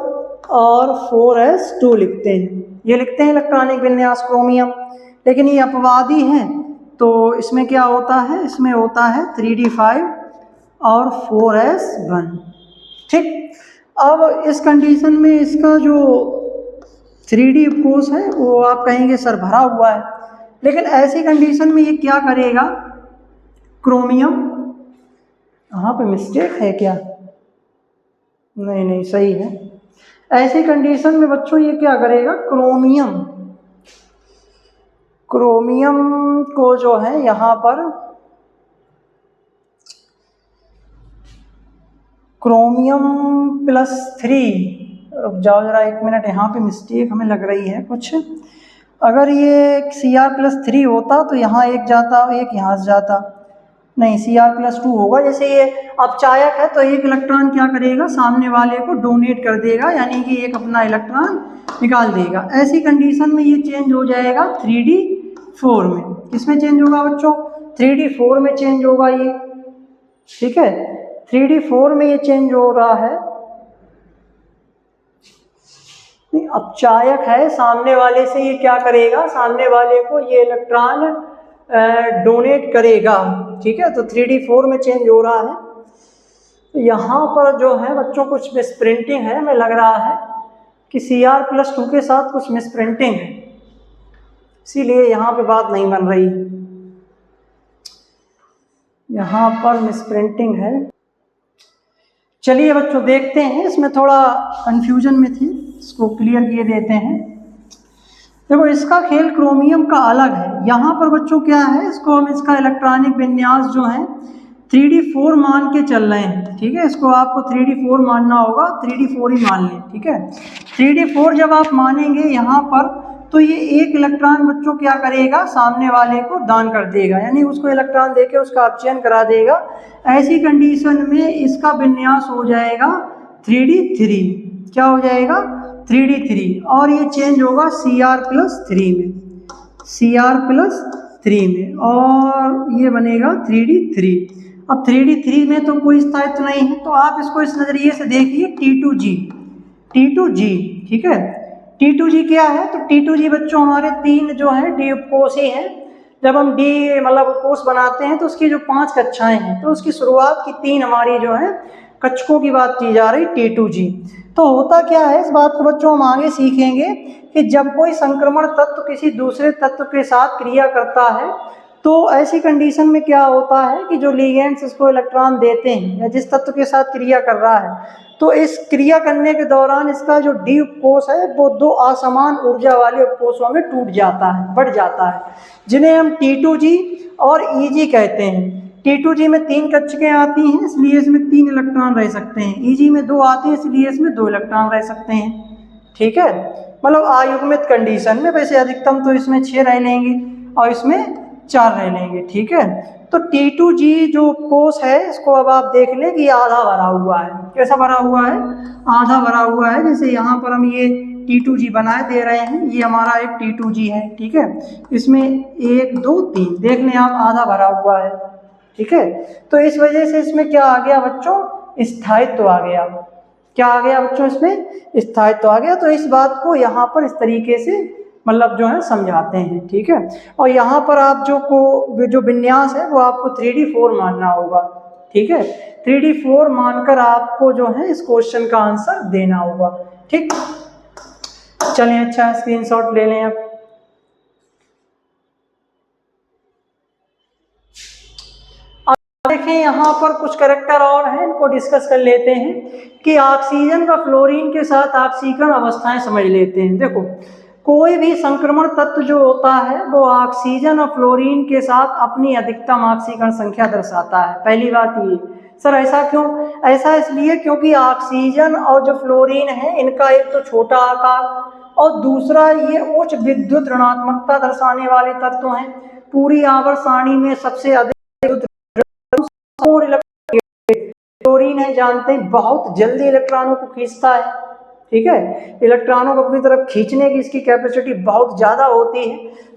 और 4s2 लिखते हैं, ये लिखते हैं इलेक्ट्रॉनिक विन्यास क्रोमियम। लेकिन ये अपवादी है, तो इसमें क्या होता है, इसमें होता है 3d5 और 4s1, ठीक। अब इस कंडीशन में इसका जो 3D कोष है वो आप कहेंगे सर भरा हुआ है, लेकिन ऐसी कंडीशन में ये क्या करेगा, क्रोमियम, यहाँ पे मिस्टेक है क्या, नहीं नहीं सही है। ऐसी कंडीशन में बच्चों ये क्या करेगा, क्रोमियम को जो है यहाँ पर क्रोमियम+3, रुक जाओ जरा 1 मिनट, यहाँ पे मिस्टेक हमें लग रही है कुछ। अगर ये Cr+3 होता तो यहाँ एक जाता, एक यहाँ से जाता, नहीं Cr+2 होगा। जैसे ये अपचायक है तो एक इलेक्ट्रॉन क्या करेगा, सामने वाले को डोनेट कर देगा, यानी कि एक अपना इलेक्ट्रॉन निकाल देगा। ऐसी कंडीशन में ये चेंज हो जाएगा 3d4 में। किसमें चेंज होगा बच्चों, 3d4 में चेंज होगा ये, ठीक है। 3d4 में ये चेंज हो रहा है, अपचायक है, सामने वाले से ये क्या करेगा, सामने वाले को ये इलेक्ट्रॉन डोनेट करेगा, ठीक है। तो 3d4 में चेंज हो रहा है। तो यहाँ पर जो है बच्चों कुछ मिसप्रिंटिंग है, हमें लग रहा है कि Cr+2 के साथ कुछ मिसप्रिंटिंग है, इसीलिए यहाँ पे बात नहीं बन रही, यहाँ पर मिसप्रिंटिंग है। चलिए बच्चों देखते हैं, इसमें थोड़ा कंफ्यूजन में थी, इसको क्लियर किए देते हैं। देखो इसका खेल क्रोमियम का अलग है। यहाँ पर बच्चों क्या है, इसको हम इसका इलेक्ट्रॉनिक विन्यास जो है 3d4 मान के चल रहे हैं, ठीक है। इसको आपको 3d4 मानना होगा, 3d4 ही मान लें, ठीक है। 3d4 जब आप मानेंगे यहाँ पर, तो ये एक इलेक्ट्रॉन बच्चों क्या करेगा, सामने वाले को दान कर देगा, यानी उसको इलेक्ट्रॉन देके उसका अपचयन करा देगा। ऐसी कंडीशन में इसका विन्यास हो जाएगा 3d3, क्या हो जाएगा 3d3, और ये चेंज होगा Cr+3 में, Cr+3 में, और ये बनेगा 3d3। अब 3d3 में तो कोई स्थायित्व नहीं है, तो आप इसको इस नज़रिए से देखिए T2g, ठीक है। T2g क्या है, तो T2g बच्चों हमारे 3 जो है डी उपकोषी हैं। जब हम डी मतलब उपकोष बनाते हैं तो उसकी जो 5 कक्षाएं हैं, तो उसकी शुरुआत की 3 हमारी जो है कक्षकों की बात की जा रही T2g। तो होता क्या है, इस बात को बच्चों हम आगे सीखेंगे कि जब कोई संक्रमण तत्व किसी दूसरे तत्व के साथ क्रिया करता है, तो ऐसी कंडीशन में क्या होता है कि जो लिगेंड्स इसको इलेक्ट्रॉन देते हैं या जिस तत्व के साथ क्रिया कर रहा है, तो इस क्रिया करने के दौरान इसका जो डी उपकोष है वो 2 असमान ऊर्जा वाले उपकोषों में टूट जाता है, बढ़ जाता है, जिन्हें हम T2g और Eg कहते हैं। T2g में 3 कक्षकें आती हैं, इसलिए इसमें 3 इलेक्ट्रॉन रह सकते हैं। Eg में 2 आती हैं, इसलिए इसमें 2 इलेक्ट्रॉन रह सकते हैं, ठीक है। मतलब अयुग्मित कंडीशन में, वैसे अधिकतम तो इसमें 6 रह लेंगे और इसमें 4 रह लेंगे, ठीक है। तो T2g जो उपकोष है, इसको अब आप देख लें कि आधा भरा हुआ है। कैसा भरा हुआ है, आधा भरा हुआ है। जैसे यहाँ पर हम ये T2g बनाए दे रहे हैं, ये हमारा एक T2g है, ठीक है। इसमें 1 2 3 देख लें आप, आधा भरा हुआ है, ठीक है। तो इस वजह से इसमें क्या आ गया बच्चों, स्थायित्व आ गया। क्या आ गया बच्चों, इसमें स्थायित्व आ गया। तो इस बात को यहाँ पर इस तरीके से मतलब जो है समझाते हैं, ठीक है। और यहाँ पर आप जो विन्यास है वो आपको 3d4 मानना होगा, ठीक है। 3d4 मानकर आपको जो है इस क्वेश्चन का आंसर देना होगा, ठीक। चलें, अच्छा स्क्रीनशॉट ले लें आप। देखें यहाँ पर कुछ कैरेक्टर और हैं, इनको डिस्कस कर लेते हैं कि ऑक्सीजन व फ्लोरीन के साथ ऑक्सीकरण अवस्थाएं समझ लेते हैं। देखो कोई भी संक्रमण तत्व जो होता है वो ऑक्सीजन और फ्लोरीन के साथ अपनी अधिकतम ऑक्सीकरण संख्या दर्शाता है। पहली बात ये, सर ऐसा क्यों, ऐसा इसलिए क्योंकि ऑक्सीजन और जो फ्लोरीन है इनका एक तो छोटा आकार और दूसरा ये उच्च विद्युत ऋणात्मकता दर्शाने वाले तत्व हैं। पूरी आवर्त सारणी में सबसे अधिक फ्लोरीन है, जानते हैं बहुत जल्दी इलेक्ट्रॉनों को खींचता है, ठीक है। इलेक्ट्रॉनों को अपनी तरफ खींचने की इसकी कैपेसिटी बहुत ज़्यादा होती है।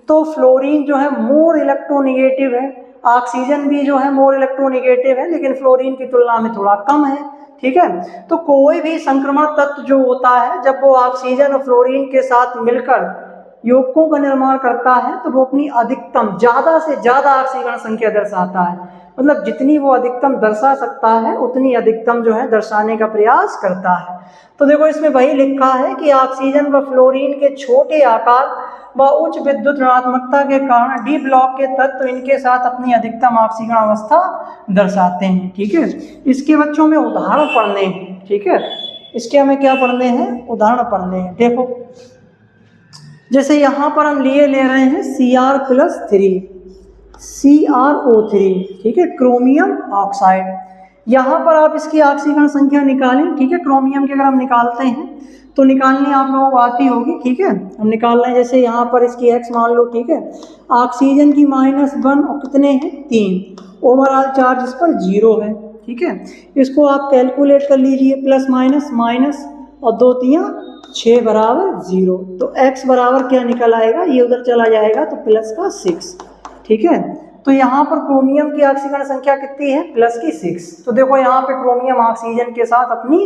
तो फ्लोरीन जो है मोर इलेक्ट्रोनिगेटिव है, ऑक्सीजन भी जो है मोर इलेक्ट्रोनिगेटिव है, लेकिन फ्लोरीन की तुलना में थोड़ा कम है, ठीक है। तो कोई भी संक्रमण तत्व जो होता है जब वो ऑक्सीजन और फ्लोरीन के साथ मिलकर यौगिकों का निर्माण करता है तो वो अपनी अधिकतम ज़्यादा से ज़्यादा ऑक्सीकरण संख्या दर्शाता है। मतलब जितनी वो अधिकतम दर्शा सकता है उतनी अधिकतम जो है दर्शाने का प्रयास करता है। तो देखो इसमें वही लिखा है कि ऑक्सीजन व फ्लोरीन के छोटे आकार व उच्च विद्युत ऋणात्मकता के कारण डी ब्लॉक के तत्व इनके साथ अपनी अधिकतम ऑक्सीकरण अवस्था दर्शाते हैं, ठीक है। इसके बच्चों में उदाहरण पढ़ने हैं, ठीक है। इसके हमें क्या पढ़ने हैं, उदाहरण पढ़ने हैं। देखो जैसे यहाँ पर हम ले रहे हैं Cr+3 CrO3, ठीक है, क्रोमियम ऑक्साइड। यहाँ पर आप इसकी ऑक्सीकरण संख्या निकालें, ठीक है। क्रोमियम की अगर हम निकालते हैं तो निकालनी आप लोगों को आती होगी, ठीक है। हम निकाल रहे हैं, जैसे यहाँ पर इसकी x मान लो, ठीक है। ऑक्सीजन की -1 और कितने हैं 3, ओवरऑल चार्ज इस पर 0 है, ठीक है। इसको आप कैलकुलेट कर लीजिए, प्लस माइनस माइनस और 2 3 6 बराबर 0। तो x बराबर क्या निकल आएगा, ये उधर चला जाएगा तो प्लस का 6, ठीक है। तो यहाँ पर क्रोमियम की ऑक्सीकरण संख्या कितनी है, प्लस की 6। तो देखो यहाँ पे क्रोमियम ऑक्सीजन के साथ अपनी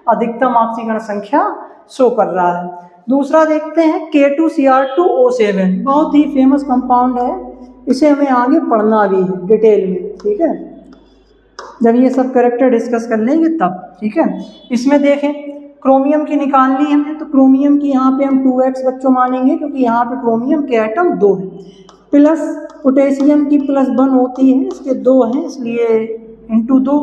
अधिकतम ऑक्सीकरण संख्या शो कर रहा है। दूसरा देखते हैं K2Cr2O7, बहुत ही फेमस कंपाउंड है, इसे हमें आगे पढ़ना भी है डिटेल में, ठीक है, जब ये सब कैरेक्टर डिस्कस कर लेंगे तब, ठीक है। इसमें देखें क्रोमियम की निकालनी है हमें, तो क्रोमियम की यहाँ पे हम 2x बच्चों मानेंगे, क्योंकि यहाँ पे क्रोमियम के एटम 2 हैं, प्लस पोटेशियम की +1 होती है, इसके 2 हैं इसलिए इंटू 2,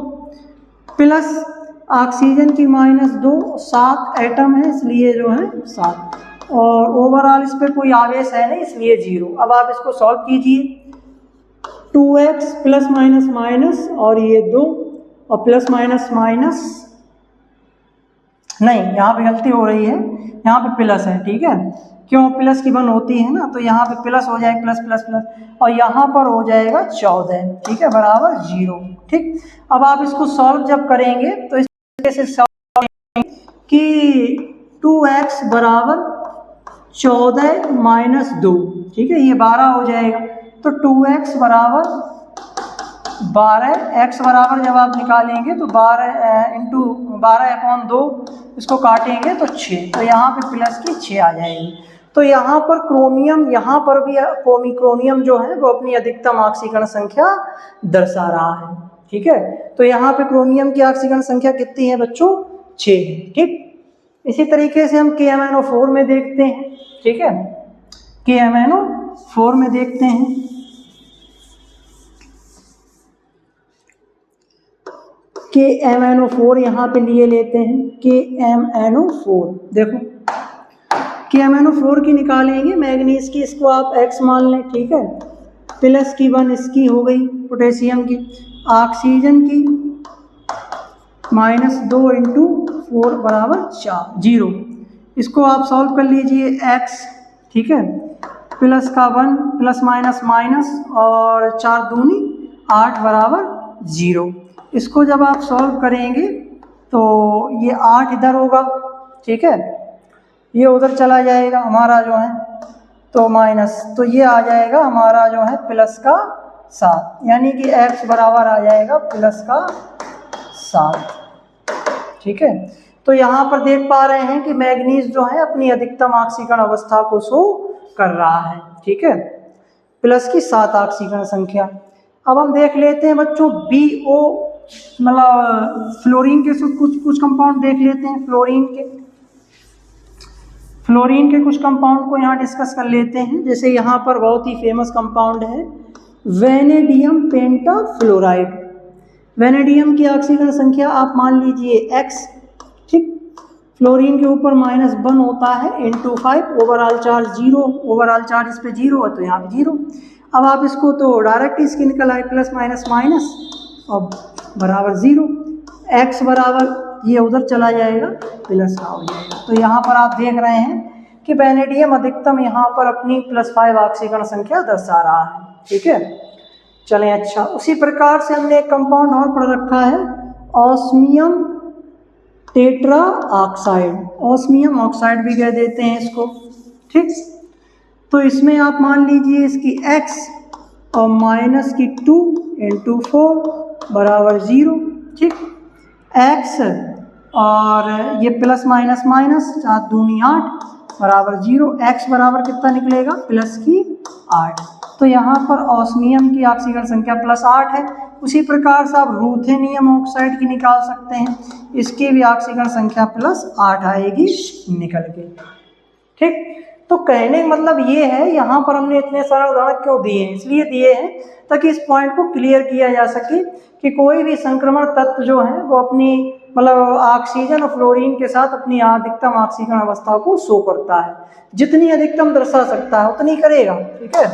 प्लस ऑक्सीजन की -2, 7 एटम है इसलिए जो है 7, और ओवरऑल इस पर कोई आवेश है नहीं इसलिए 0। अब आप इसको सॉल्व कीजिए, 2x प्लस माइनस माइनस और ये 2 और प्लस माइनस माइनस, नहीं यहाँ पे गलती हो रही है, यहाँ पे प्लस है, ठीक है, क्यों प्लस की 1 होती है ना, तो यहाँ पे प्लस हो जाएगा, प्लस प्लस प्लस, और यहाँ पर हो जाएगा 14, ठीक है, बराबर 0, ठीक। अब आप इसको सॉल्व जब करेंगे तो इस तरीके से सॉल्व करेंगे कि 2x बराबर 14 माइनस 2, ठीक है, ये 12 हो जाएगा, तो 2x बराबर 12, x बराबर जब आप निकालेंगे तो 12 इंटू 12/2, इसको काटेंगे तो 6, तो यहाँ पे प्लस की 6 आ जाएगी। तो यहाँ पर क्रोमियम, यहाँ पर भी क्रोमियम जो है वो अपनी अधिकतम ऑक्सीकरण संख्या दर्शा रहा है, ठीक है। तो यहाँ पे क्रोमियम की ऑक्सीकरण संख्या कितनी है बच्चों, 6 है, ठीक। इसी तरीके से हम KMnO4 में देखते हैं, ठीक है, KMnO4 में देखते हैं, KMnO4 यहाँ पे लिए लेते हैं, KMnO4 देखो, KMnO4 की निकालेंगे मैग्नीज की, इसको आप x मान लें, ठीक है, प्लस की 1 इसकी हो गई पोटेशियम की, ऑक्सीजन की -2 इंटू 4 बराबर 0, इसको आप सॉल्व कर लीजिए x, ठीक है, प्लस का 1 प्लस माइनस माइनस और 4 दूनी 8 बराबर 0। इसको जब आप सॉल्व करेंगे तो ये 8 इधर होगा, ठीक है, ये उधर चला जाएगा हमारा जो है तो माइनस, तो ये आ जाएगा हमारा जो है प्लस का 7, यानी कि x बराबर आ जाएगा प्लस का 7, ठीक है। तो यहाँ पर देख पा रहे हैं कि मैग्नीज जो है अपनी अधिकतम ऑक्सीकरण अवस्था को शो कर रहा है, ठीक है, प्लस की 7 ऑक्सीकरण संख्या। अब हम देख लेते हैं बच्चों BO, मतलब फ्लोरीन के कुछ कंपाउंड देख लेते हैं, फ्लोरीन के कुछ कंपाउंड को यहाँ डिस्कस कर लेते हैं। जैसे यहाँ पर बहुत ही फेमस कंपाउंड है वेनेडियम पेंटाफ्लोराइड। वेनेडियम की ऑक्सीकरण संख्या आप मान लीजिए x, ठीक, फ्लोरीन के ऊपर -1 होता है into 5, overall charge 0, overall charge इस पे 0 है तो यहाँ पे 0। अब आप इसको तो डायरेक्ट इसकी निकल आए, प्लस माइनस माइनस और बराबर 0, x बराबर ये उधर चला जाएगा प्लस का हो जाएगा। तो यहाँ पर आप देख रहे हैं कि वेनेडियम अधिकतम यहाँ पर अपनी +5 ऑक्सीकरण संख्या दर्शा रहा है, ठीक है। चलें, अच्छा, उसी प्रकार से हमने एक कंपाउंड और पढ़ रखा है osmium tetra oxide, osmium oxide भी कह देते हैं इसको, ठीक। तो इसमें आप मान लीजिए इसकी x और -2 इंटू 4 बराबर 0, ठीक, x और ये प्लस माइनस माइनस 4 दूनी 8 बराबर 0, x बराबर कितना निकलेगा प्लस की 8। तो यहाँ पर ऑस्मियम की ऑक्सीकरण संख्या +8 है। उसी प्रकार से आप रूथेनियम ऑक्साइड की निकाल सकते हैं, इसकी भी ऑक्सीकरण संख्या +8 आएगी निकल के, ठीक। तो कहने का मतलब ये है, यहाँ पर हमने इतने सारे उदाहरण क्यों दिए हैं, इसलिए दिए हैं ताकि इस पॉइंट को क्लियर किया जा सके कि कोई भी संक्रमण तत्व जो है वो अपनी मतलब ऑक्सीजन और फ्लोरीन के साथ अपनी अधिकतम ऑक्सीकरण अवस्था को शो करता है, जितनी अधिकतम दर्शा सकता है उतनी करेगा, ठीक है।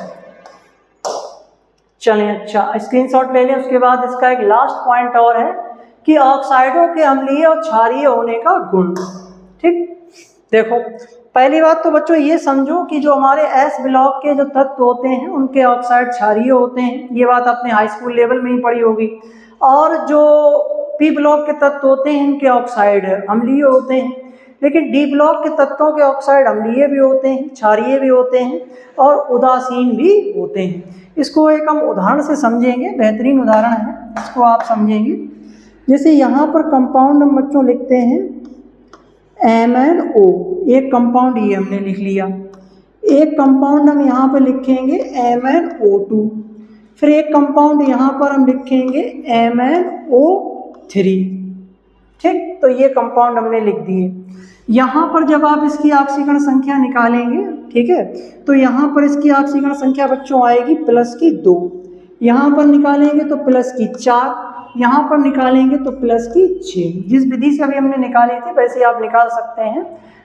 चलें, अच्छा, स्क्रीनशॉट ले लें। उसके बाद इसका एक लास्ट पॉइंट और है कि ऑक्साइडों के अम्लीय और क्षारीय होने का गुण। ठीक, देखो पहली बात तो बच्चों ये समझो कि जो हमारे एस ब्लॉक के जो तत्व होते हैं उनके ऑक्साइड क्षारीय होते हैं, ये बात आपने हाई स्कूल लेवल में ही पढ़ी होगी। और जो पी ब्लॉक के तत्व होते हैं इनके ऑक्साइड अम्लीय होते हैं, लेकिन डी ब्लॉक के तत्वों के ऑक्साइड अम्लीय भी होते हैं, क्षारीय भी होते हैं और उदासीन भी होते हैं। इसको एक हम उदाहरण से समझेंगे, बेहतरीन उदाहरण है, इसको आप समझेंगे। जैसे यहाँ पर कंपाउंड हम बच्चों लिखते हैं MnO, एक कंपाउंड ये हमने लिख लिया। एक कंपाउंड हम यहाँ पर लिखेंगे MnO2, फिर एक कंपाउंड यहाँ पर हम लिखेंगे MnO3। ठीक, तो ये कंपाउंड हमने लिख दिए। यहाँ पर जब आप इसकी ऑक्सीकरण संख्या निकालेंगे, ठीक है, तो यहाँ पर इसकी ऑक्सीकरण संख्या बच्चों आएगी +2, यहाँ पर निकालेंगे तो +4, यहाँ पर निकालेंगे तो +6। जिस विधि से अभी हमने निकाली थी वैसे आप निकाल सकते हैं,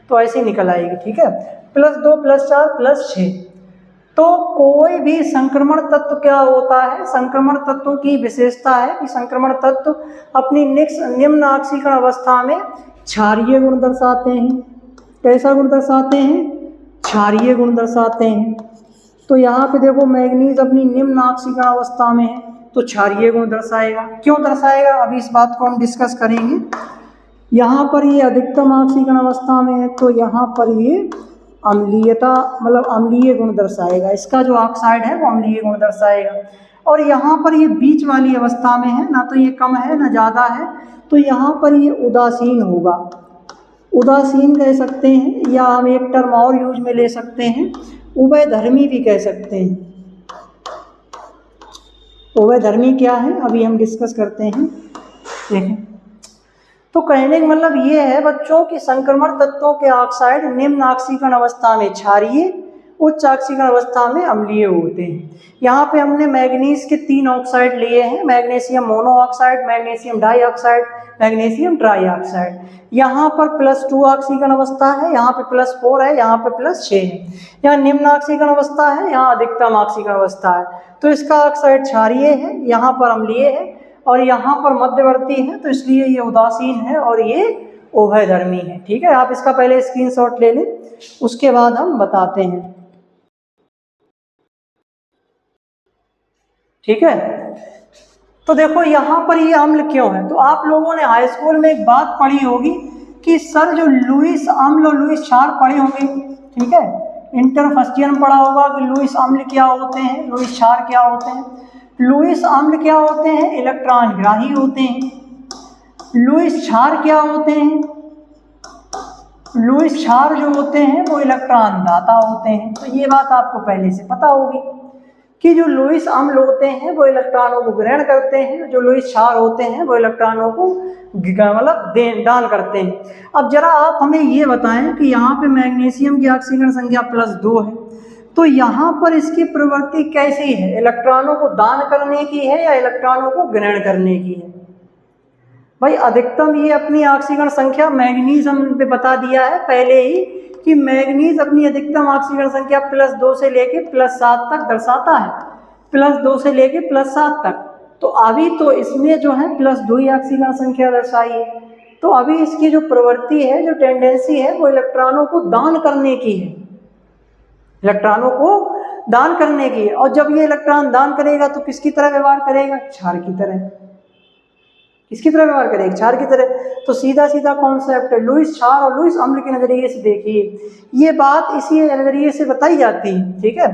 तो ऐसे ही निकल आएगी। ठीक है, +2 +4 +6। तो कोई भी संक्रमण तत्व क्या होता है, संक्रमण तत्वों की विशेषता है कि संक्रमण तत्व अपनी निम्न ऑक्सीकरण अवस्था में क्षारीय गुण दर्शाते हैं। कैसा गुण दर्शाते हैं? क्षारीय गुण दर्शाते हैं। तो यहाँ पे देखो मैग्नीज अपनी निम्न ऑक्सीकरण अवस्था में है तो क्षारीय गुण दर्शाएगा। क्यों दर्शाएगा, अभी इस बात को हम डिस्कस करेंगे। यहाँ पर ये अधिकतम ऑक्सीकरण अवस्था में है तो यहाँ पर ये अम्लीयता मतलब अम्लीय गुण दर्शाएगा, इसका जो ऑक्साइड है वो अम्लीय गुण दर्शाएगा। और यहाँ पर ये बीच वाली अवस्था में है, ना तो ये कम है ना ज़्यादा है, तो यहाँ पर ये उदासीन होगा, उदासीन कह सकते हैं, या हम एक टर्म और यूज में ले सकते हैं, उभयधर्मी भी कह सकते हैं। उभयधर्मी क्या है अभी हम डिस्कस करते हैं। देखें, तो कहने का मतलब ये है बच्चों कि संक्रमण तत्वों के ऑक्साइड निम्न ऑक्सीकरण अवस्था में क्षारीय, उच्च ऑक्सीकरण अवस्था में अम्लीय होते हैं। यहाँ पे हमने मैग्नीज के 3 ऑक्साइड लिए हैं, magnesium monoxide, magnesium dioxide, magnesium trioxide. यहाँ पर +2 ऑक्सीकरण अवस्था है, यहाँ पे +4 है, यहाँ पे +6 है। यहाँ निम्न ऑक्सीकरण अवस्था है, यहाँ अधिकतम ऑक्सीकरण अवस्था है, तो इसका ऑक्साइड क्षारीय है, यहाँ पर अम्लीय है और यहाँ पर मध्यवर्ती है, तो इसलिए ये उदासीन है और ये उभयधर्मी है। ठीक है, आप इसका पहले स्क्रीनशॉट ले लें, उसके बाद हम बताते हैं। ठीक है, तो देखो यहाँ पर ये अम्ल क्यों है, तो आप लोगों ने हाई स्कूल में एक बात पढ़ी होगी कि सर जो लुईस अम्ल और लुईस क्षार पढ़े होंगे। ठीक है, इंटर फर्स्ट ईयर में पढ़ा होगा कि लुईस अम्ल क्या होते हैं, लुईस क्षार क्या होते हैं। लुईस अम्ल क्या होते हैं? इलेक्ट्रॉन ग्राही होते हैं। लुईस क्षार क्या होते हैं? लुईस क्षार जो होते हैं वो इलेक्ट्रॉन दाता होते हैं। तो ये बात आपको पहले से पता होगी कि जो लुईस अम्ल होते हैं वो इलेक्ट्रॉनों को ग्रहण करते हैं, जो लुईस क्षार होते हैं वो इलेक्ट्रॉनों को मतलब दान करते हैं। अब जरा आप हमें ये बताएं कि यहाँ पे मैग्नीशियम की ऑक्सीकरण संख्या +2 है, तो यहाँ पर इसकी प्रवृत्ति कैसी है, इलेक्ट्रॉनों को दान करने की है या इलेक्ट्रॉनों को ग्रहण करने की है? भाई अधिकतम ये अपनी ऑक्सीकरण संख्या मैग्नीज हमने बता दिया है पहले ही कि मैग्नीज अपनी अधिकतम ऑक्सीकरण संख्या +2 से लेके +7 तक दर्शाता है, +2 से लेके +7 तक। तो अभी तो इसमें जो है +2 ही ऑक्सीकरण संख्या दर्शाई है, तो अभी इसकी जो प्रवृत्ति है, जो टेंडेंसी है वो इलेक्ट्रॉनों को दान करने की है, इलेक्ट्रॉनों को दान करने की है। और जब ये इलेक्ट्रॉन दान करेगा तो किसकी तरह व्यवहार करेगा? क्षार की तरह। किसकी तरह व्यवहार करेगा? क्षार की तरह। तो सीधा सीधा कॉन्सेप्ट है, लुईस क्षार और लुईस अम्ल के नजरिए से देखिए, ये बात इसी नजरिए से बताई जाती है। ठीक है,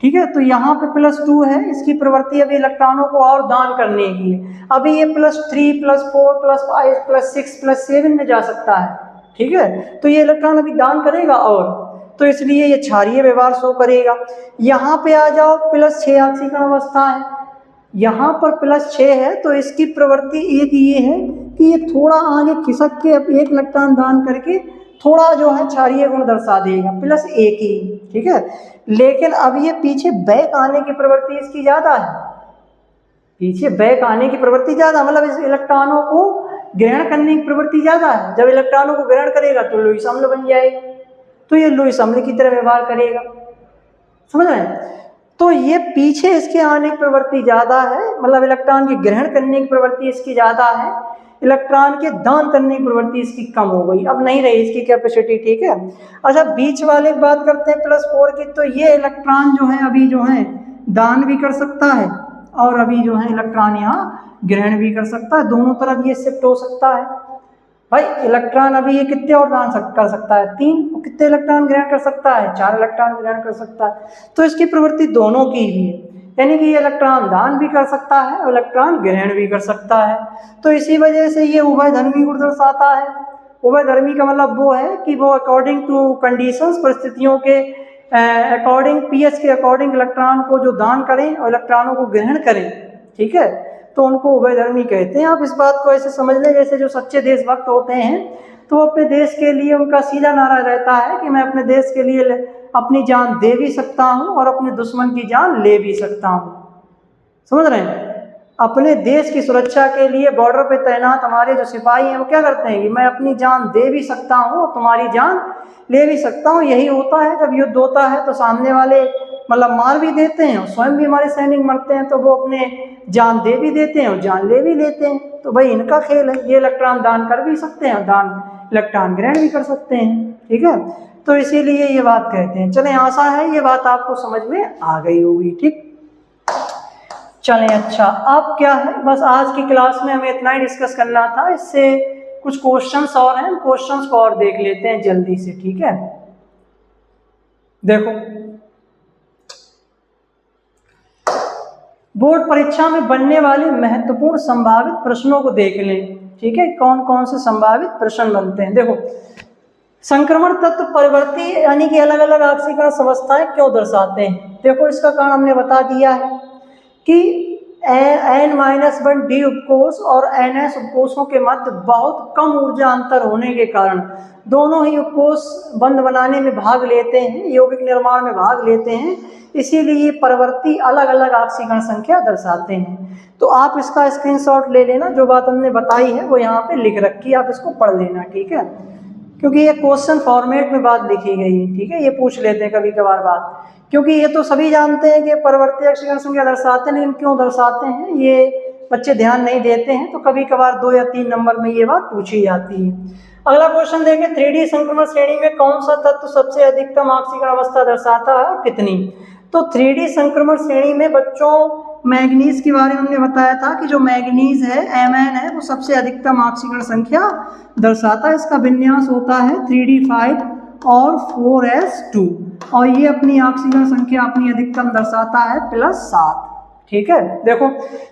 ठीक है, तो यहाँ पे +2 है, इसकी प्रवृत्ति अभी इलेक्ट्रॉनों को और दान करने की है। अभी ये +3 +4 +5 +6 +7 में जा सकता है। ठीक है, तो ये इलेक्ट्रॉन अभी दान करेगा और तो इसलिए ये क्षारीय व्यवहार शो करेगा। यहाँ पे आ जाओ, +6 ऑक्सीकरण अवस्था है, यहाँ पर +6 है, तो इसकी प्रवृत्ति एक ये है कि ये थोड़ा आगे खिसक के एक इलेक्ट्रॉन दान करके थोड़ा जो है क्षारीय गुण दर्शा देगा, +1 ही। ठीक है, लेकिन अब ये पीछे बैक आने की प्रवृत्ति इसकी ज़्यादा है, पीछे बैक आने की प्रवृत्ति ज़्यादा, मतलब इस इलेक्ट्रॉनों को ग्रहण करने की प्रवृत्ति ज़्यादा है। जब इलेक्ट्रॉनों को ग्रहण करेगा तो लुईस अम्ल बन जाएगा, तो ये लुईस अम्ल की तरह व्यवहार करेगा। समझ रहे हैं? तो ये पीछे इसके आने की प्रवृत्ति ज़्यादा है, मतलब इलेक्ट्रॉन की ग्रहण करने की प्रवृत्ति इसकी ज़्यादा है, इलेक्ट्रॉन के दान करने की प्रवृत्ति इसकी कम हो गई, अब नहीं रही इसकी कैपेसिटी, ठीक है। अच्छा बीच वाले की बात करते हैं +4 की, तो ये इलेक्ट्रॉन जो है अभी जो है दान भी कर सकता है और अभी जो है इलेक्ट्रॉन यहाँ ग्रहण भी कर सकता है, दोनों तरफ ये शिफ्ट हो सकता है। भाई इलेक्ट्रॉन अभी ये कितने और दान कर सकता है 3, कितने इलेक्ट्रॉन ग्रहण कर सकता है 4 इलेक्ट्रॉन ग्रहण कर सकता है, तो इसकी प्रवृत्ति दोनों की ही है, यानी कि ये इलेक्ट्रॉन दान भी कर सकता है और इलेक्ट्रॉन ग्रहण भी कर सकता है। तो इसी वजह से ये उभयधर्मी गुण दर्शाता है। उभयधर्मी का मतलब वो है कि वो अकॉर्डिंग टू कंडीशंस, परिस्थितियों के अकॉर्डिंग, पीएच के अकॉर्डिंग इलेक्ट्रॉन को जो दान करें और इलेक्ट्रॉनों को ग्रहण करें, ठीक है, तो उनको उभयधर्मी कहते हैं। आप इस बात को ऐसे समझ लें जैसे जो सच्चे देशभक्त होते हैं तो वो अपने देश के लिए, उनका सीधा नारा रहता है कि मैं अपने देश के लिए अपनी जान दे भी सकता हूँ और अपने दुश्मन की जान ले भी सकता हूँ। समझ रहे हैं? अपने देश की सुरक्षा के लिए बॉर्डर पे तैनात हमारे जो सिपाही हैं वो क्या करते हैं कि मैं अपनी जान दे भी सकता हूँ और तुम्हारी जान ले भी सकता हूँ। यही होता है जब युद्ध होता है तो सामने वाले मतलब मार भी देते हैं और स्वयं भी हमारे सैनिक मरते हैं, तो वो अपने जान दे भी देते हैं और जान ले भी लेते हैं। तो भाई इनका खेल है, ये इलेक्ट्रॉन दान कर भी सकते हैं, दान इलेक्ट्रॉन ग्रहण भी कर सकते हैं, ठीक है। तो इसीलिए ये बात कहते हैं। चलें, आशा है ये बात आपको समझ में आ गई होगी, ठीक। चलें, अच्छा अब क्या है, बस आज की क्लास में हमें इतना ही डिस्कस करना था। इससे कुछ क्वेश्चंस और हैं, क्वेश्चंस को और देख लेते हैं जल्दी से, ठीक है। देखो बोर्ड परीक्षा में बनने वाले महत्वपूर्ण संभावित प्रश्नों को देख लें, ठीक है, कौन कौन से संभावित प्रश्न बनते हैं। देखो संक्रमण तत्व परिवर्ती यानी कि अलग अलग ऑक्सीकरण अवस्थाएं क्यों दर्शाते हैं। देखो इसका कारण हमने बता दिया है कि N-1 D उपकोष और NS उपकोषों के मध्य बहुत कम ऊर्जा अंतर होने के कारण दोनों ही उपकोष बंध बनाने में भाग लेते हैं, यौगिक निर्माण में भाग लेते हैं, इसीलिए परिवर्ती अलग अलग ऑक्सीकरण संख्या दर्शाते हैं। तो आप इसका स्क्रीनशॉट ले लेना, जो बात हमने बताई है वो यहाँ पे लिख रखी है, आप इसको पढ़ लेना, ठीक है, क्योंकि ये क्वेश्चन फॉर्मेट में बात लिखी गई है, ठीक है। ये पूछ लेते हैं कभी कभार बात, क्योंकि ये तो सभी जानते हैं कि परिवर्ती ऑक्सीकरण संख्या दर्शाते हैं, लेकिन क्यों दर्शाते हैं ये बच्चे ध्यान नहीं देते हैं, तो कभी कभार 2 या 3 नंबर में ये बात पूछी जाती है। अगला क्वेश्चन देखें, 3D संक्रमण श्रेणी में कौन सा तत्व सबसे अधिकतम ऑक्सीकरण अवस्था दर्शाता है और कितनी। तो 3D संक्रमण श्रेणी में बच्चों मैग्नीज के बारे में हमने बताया था कि जो मैग्नीज है Mn है वो सबसे अधिकतम ऑक्सीकरण संख्या दर्शाता है। इसका विन्यास होता है 3D5 और 4s2 और ये अपनी ऑक्सीकरण संख्या अपनी अधिकतम दर्शाता है +7, ठीक है। देखो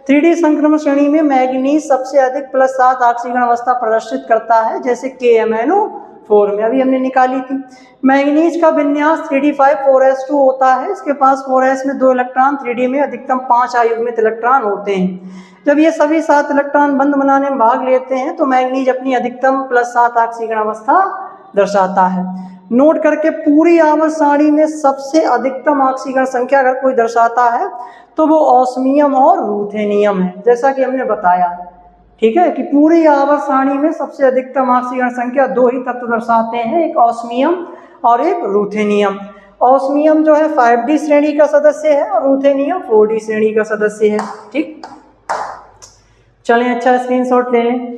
3D संक्रमण श्रेणी में मैग्नीज सबसे अधिक +7 ऑक्सीकरण अवस्था प्रदर्शित करता है, जैसे KMnO4 में अभी हमने निकाली थी। मैग्नीज का विन्यास 3D5 4s2 होता है, इसके पास 4s में 2 इलेक्ट्रॉन, 3D में अधिकतम 5 अयुग्मित इलेक्ट्रॉन होते हैं। जब ये सभी 7 इलेक्ट्रॉन बंध बनाने में भाग लेते हैं तो मैग्नीज अपनी अधिकतम +7 ऑक्सीकरण अवस्था दर्शाता है। नोट करके पूरी आवर्त सारणी में सबसे अधिकतम ऑक्सीकरण संख्या अगर कोई दर्शाता है तो वो ऑस्मियम और रूथेनियम है, जैसा कि हमने बताया, ठीक है, कि पूरी आवर्त सारणी में सबसे अधिकतम ऑक्सीकरण संख्या 2 ही तत्व दर्शाते हैं, एक ऑस्मियम और एक रूथेनियम। ऑस्मियम जो है 5D श्रेणी का सदस्य है और रूथेनियम 4D श्रेणी का सदस्य है, ठीक। चलें, अच्छा स्क्रीनशॉट ले लें।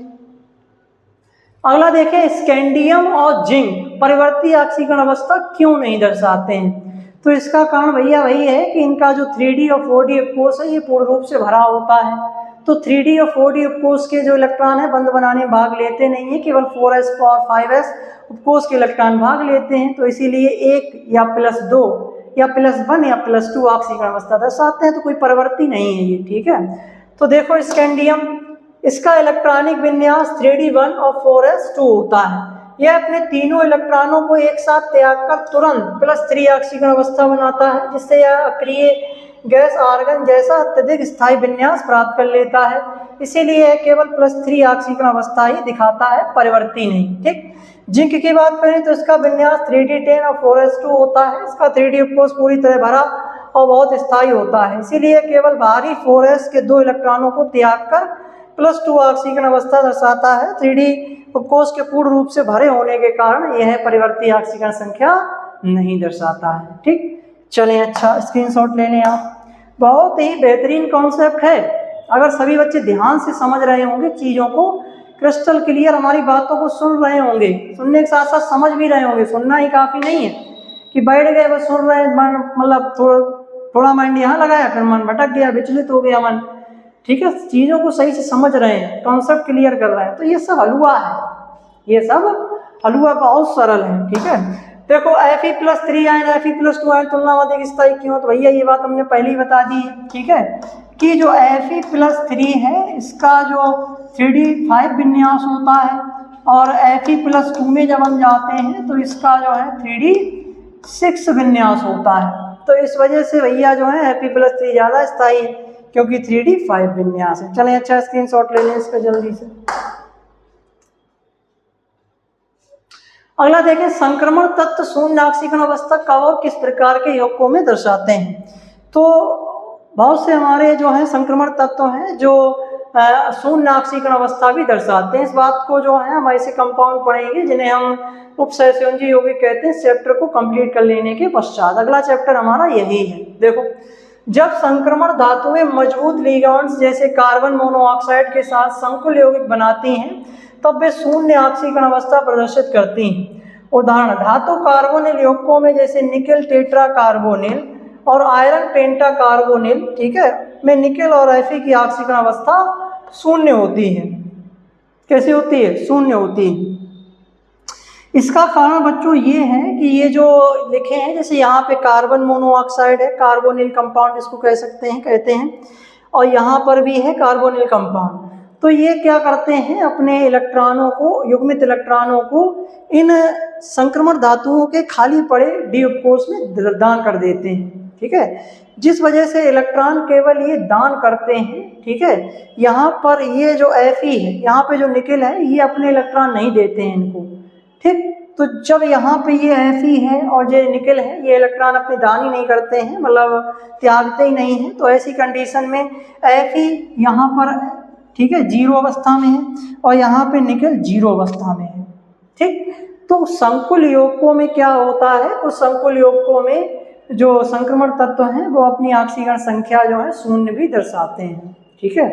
अगला देखें, स्कैंडियम और जिंक परिवर्ती ऑक्सीकरण अवस्था क्यों नहीं दर्शाते हैं। तो इसका कारण भैया वही है कि इनका जो 3D और 4D उपकोष है ये पूर्ण रूप से भरा होता है। तो 3D और 4D उपकोष के जो इलेक्ट्रॉन है बंध बनाने में भाग लेते नहीं है, केवल 4s और 5s उपकोष के इलेक्ट्रॉन भाग लेते हैं, तो इसीलिए 1 या +2 या +1 या +2 ऑक्सीकरण अवस्था दर्शाते हैं, तो कोई परिवर्ती नहीं है ये, ठीक है। तो देखो स्कैंडियम, इसका इलेक्ट्रॉनिक विन्यास 3D1 और 4s2 होता है। यह अपने तीनों इलेक्ट्रॉनों को एक साथ त्याग कर तुरंत +3 ऑक्सीकरण अवस्था बनाता है, जिससे यह अक्रिय गैस आर्गन जैसा अत्यधिक स्थायी विन्यास प्राप्त कर लेता है। इसीलिए यह केवल +3 ऑक्सीकरण अवस्था ही दिखाता है, परिवर्ती नहीं, ठीक। जिंक की बात करें तो इसका विन्यास 3D10 और 4s2 होता है। इसका 3D उपकोष पूरी तरह भरा और बहुत स्थायी होता है, इसीलिए केवल बाहरी 4s के 2 इलेक्ट्रॉनों को त्याग कर +2 ऑक्सीकरण अवस्था दर्शाता है। 3D उपकोष के पूर्ण रूप से भरे होने के कारण यह परिवर्ती ऑक्सीकरण संख्या नहीं दर्शाता है, ठीक। चलें, अच्छा स्क्रीनशॉट ले लें आप। बहुत ही बेहतरीन कॉन्सेप्ट है, अगर सभी बच्चे ध्यान से समझ रहे होंगे चीज़ों को क्रिस्टल क्लियर हमारी बातों को सुन रहे होंगे, सुनने के साथ साथ समझ भी रहे होंगे। सुनना ही काफ़ी नहीं है कि बैठ गए बस सुन रहे, मन मतलब थोड़ा माइंड यहाँ लगाया फिर मन भटक गया, विचलित हो गया मन। ठीक है, चीज़ों को सही से समझ रहे हैं, कॉन्सेप्ट क्लियर कर रहे हैं। तो ये सब हलवा है, ये सब हलवा बहुत सरल है। ठीक है, देखो Fe+3 आयन Fe+2 आयन तुलना में स्थायी क्यों, तो भैया ये बात हमने पहले ही बता दी है। ठीक है, कि जो Fe+3 है इसका जो 3D5 विन्यास होता है, और Fe+2 में जब हम जाते हैं तो इसका जो है 3D6 विन्यास होता है। तो इस वजह से भैया जो है Fe+3 ज़्यादा स्थायी है, क्योंकि 3D5 विन्यास है। चलें, अच्छा स्क्रीनशॉट ले लें इसका जल्दी से। अगला देखें, संक्रमण तत्व शून्य ऑक्सीकरण अवस्था कब और किस प्रकार के यौगिकों में दर्शाते हैं। तो बहुत से हमारे जो है संक्रमण तत्व हैं जो शून्य ऑक्सीकरण अवस्था भी दर्शाते हैं। इस बात को जो है हम ऐसे कंपाउंड पढ़ेंगे जिन्हें हम उपसंयोजी यौगिक कहते हैं, चैप्टर को कंप्लीट कर लेने के पश्चात। अगला चैप्टर हमारा यही है। देखो, जब संक्रमण धातुएं मजबूत लिगेंड्स जैसे कार्बन मोनोऑक्साइड के साथ संकुल यौगिक बनाती हैं तब वे शून्य ऑक्सीकरण अवस्था प्रदर्शित करती हैं। उदाहरण, धातु कार्बोनिल यौगिकों में जैसे निकेल टेट्रा कार्बोनिल और आयरन पेंटा कार्बोनिल, ठीक है, में निकेल और Fe की ऑक्सीकरण अवस्था शून्य होती है। कैसी होती है? शून्य होती है। इसका कारण बच्चों ये है कि ये जो लिखे हैं, जैसे यहाँ पे कार्बन मोनोऑक्साइड है, कार्बोनिल कंपाउंड इसको कहते हैं, और यहाँ पर भी है कार्बोनिल कंपाउंड। तो ये क्या करते हैं, अपने इलेक्ट्रॉनों को, युग्मित इलेक्ट्रॉनों को इन संक्रमण धातुओं के खाली पड़े डी कोष में दान कर देते हैं। ठीक है, जिस वजह से इलेक्ट्रॉन केवल ये दान करते हैं। ठीक है, यहाँ पर ये जो Fe है, यहाँ पे जो निकेल है, ये अपने इलेक्ट्रॉन नहीं देते हैं इनको। ठीक, तो जब यहाँ पे ये Fe है और ये निकेल है, ये इलेक्ट्रॉन अपने दान ही नहीं करते हैं, मतलब त्यागते ही नहीं है, तो ऐसी कंडीशन में Fe यहाँ पर, ठीक है, 0 अवस्था में है और यहाँ पे निकेल 0 अवस्था में है। ठीक, तो संकुल यौगिकों में क्या होता है, कुछ संकुल यौगिकों में जो संक्रमण तत्व हैं वो अपनी ऑक्सीकरण संख्या जो है शून्य भी दर्शाते हैं। ठीक है,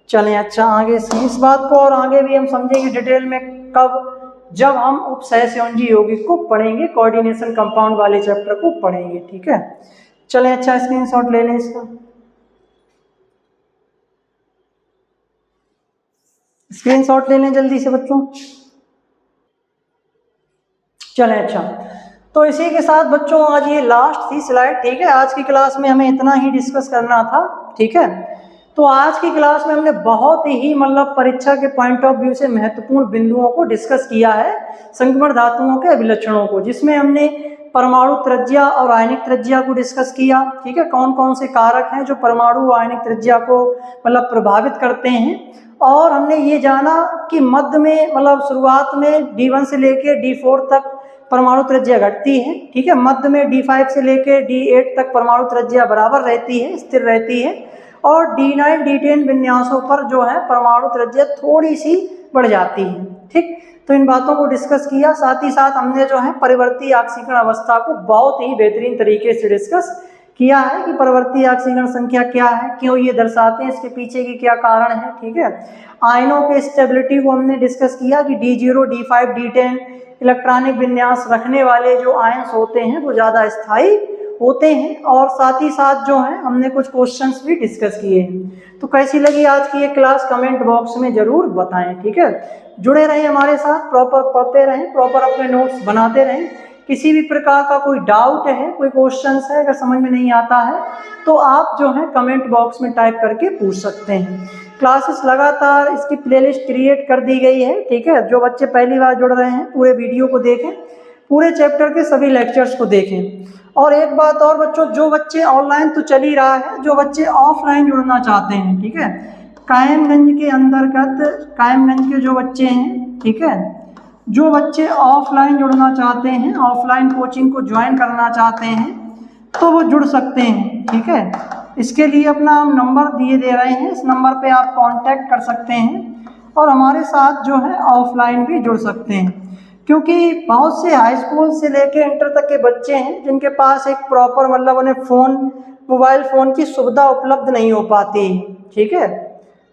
चलें, अच्छा आगे से इस बात को और आगे भी हम समझेंगे डिटेल में। कब? जब हम उपसहसंयोजी यौगिक को पढ़ेंगे, कोऑर्डिनेशन कंपाउंड वाले चैप्टर को पढ़ेंगे। ठीक है, चलें, अच्छा स्क्रीनशॉट ले लें इसका। स्क्रीनशॉट ले लें जल्दी से बच्चों। चलें, अच्छा, तो इसी के साथ बच्चों आज ये लास्ट थी स्लाइड। ठीक है, आज की क्लास में हमें इतना ही डिस्कस करना था। ठीक है, तो आज की क्लास में हमने बहुत ही मतलब परीक्षा के पॉइंट ऑफ व्यू से महत्वपूर्ण बिंदुओं को डिस्कस किया है, संक्रमण धातुओं के अभिलक्षणों को, जिसमें हमने परमाणु त्रिज्या और आयनिक त्रिज्या को डिस्कस किया। ठीक है, कौन कौन से कारक हैं जो परमाणु आयनिक त्रिज्या को मतलब प्रभावित करते हैं, और हमने ये जाना कि मध्य में मतलब शुरुआत में D1 से लेके D4 तक परमाणु त्रिज्या घटती है। ठीक है, मध्य में D5 से लेके D8 तक परमाणु त्रिज्या बराबर रहती है, स्थिर रहती है, और D9 D10 विन्यासों पर जो है परमाणु त्रिज्या थोड़ी सी बढ़ जाती है। ठीक, तो इन बातों को डिस्कस किया। साथ ही साथ हमने जो है परिवर्ती ऑक्सीकरण अवस्था को बहुत ही बेहतरीन तरीके से डिस्कस किया है कि परिवर्ती ऑक्सीकरण संख्या क्या है, क्यों ये दर्शाते हैं, इसके पीछे की क्या कारण है। ठीक है, आयनों के स्टेबिलिटी को हमने डिस्कस किया कि D0 D5 D10 इलेक्ट्रॉनिक विन्यास रखने वाले जो आयन्स होते हैं वो ज़्यादा स्थायी होते हैं, और साथ ही साथ जो है हमने कुछ क्वेश्चंस भी डिस्कस किए हैं। तो कैसी लगी आज की ये क्लास, कमेंट बॉक्स में ज़रूर बताएं। ठीक है, जुड़े रहें हमारे साथ, प्रॉपर पढ़ते रहें, प्रॉपर अपने नोट्स बनाते रहें। किसी भी प्रकार का कोई डाउट है, कोई क्वेश्चंस है, अगर समझ में नहीं आता है तो आप जो है कमेंट बॉक्स में टाइप करके पूछ सकते हैं। क्लासेस लगातार इसकी प्लेलिस्ट क्रिएट कर दी गई है। ठीक है, जो बच्चे पहली बार जुड़ रहे हैं पूरे वीडियो को देखें, पूरे चैप्टर के सभी लेक्चर्स को देखें। और एक बात और बच्चों, जो बच्चे ऑनलाइन तो चल ही रहा है, जो बच्चे ऑफलाइन जुड़ना चाहते हैं, ठीक है, कायमगंज के अंतर्गत कायमगंज के जो बच्चे हैं, ठीक है, जो बच्चे ऑफलाइन जुड़ना चाहते हैं, ऑफलाइन कोचिंग को ज्वाइन करना चाहते हैं, तो वो जुड़ सकते हैं। ठीक है, इसके लिए अपना हम नंबर दे रहे हैं, इस नंबर पे आप कांटेक्ट कर सकते हैं और हमारे साथ जो है ऑफलाइन भी जुड़ सकते हैं। क्योंकि बहुत से हाई स्कूल से लेके इंटर तक के बच्चे हैं जिनके पास एक प्रॉपर मतलब उन्हें फ़ोन, मोबाइल फ़ोन की सुविधा उपलब्ध नहीं हो पाती। ठीक है,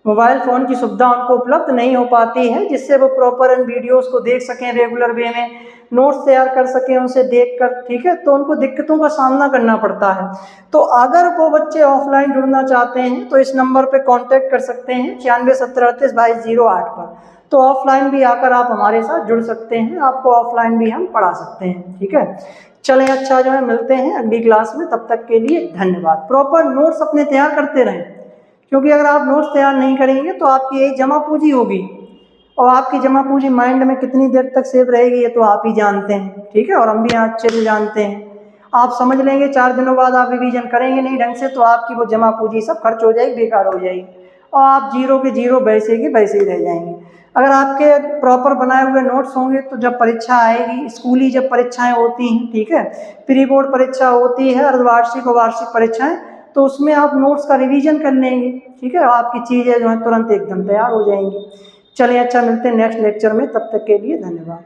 मोबाइल फ़ोन की सुविधा उनको उपलब्ध नहीं हो पाती है, जिससे वो प्रॉपर इन वीडियोस को देख सकें, रेगुलर वे में नोट्स तैयार कर सकें उनसे देखकर, ठीक है। तो उनको दिक्कतों का सामना करना पड़ता है। तो अगर वो बच्चे ऑफलाइन जुड़ना चाहते हैं तो इस नंबर पे कांटेक्ट कर सकते हैं 9670382208 पर। तो ऑफलाइन भी आकर आप हमारे साथ जुड़ सकते हैं, आपको ऑफलाइन भी हम पढ़ा सकते हैं, ठीक है। चलें, अच्छा जो है मिलते हैं अगली क्लास में, तब तक के लिए धन्यवाद। प्रॉपर नोट्स अपने तैयार करते रहें, क्योंकि अगर आप नोट्स तैयार नहीं करेंगे तो आपकी यही जमा पूंजी होगी, और आपकी जमा पूंजी माइंड में कितनी देर तक सेव रहेगी ये तो आप ही जानते हैं, ठीक है। और हम भी अच्छे से जानते हैं, आप समझ लेंगे 4 दिनों बाद आप रिवीजन करेंगे नहीं ढंग से तो आपकी वो जमा पूंजी सब खर्च हो जाएगी, बेकार हो जाएगी, और आप जीरो के जीरो वैसे की वैसे ही रह जाएंगे। अगर आपके प्रॉपर बनाए हुए नोट्स होंगे तो जब परीक्षा आएगी, स्कूली जब परीक्षाएं होती हैं, ठीक है, प्री बोर्ड परीक्षा होती है, अर्धवार्षिक और वार्षिक परीक्षाएं, तो उसमें आप नोट्स का रिवीजन कर लेंगे, ठीक है, आपकी चीज़ें जो है तुरंत एकदम तैयार हो जाएंगी। चलिए, अच्छा मिलते हैं नेक्स्ट लेक्चर में, तब तक के लिए धन्यवाद।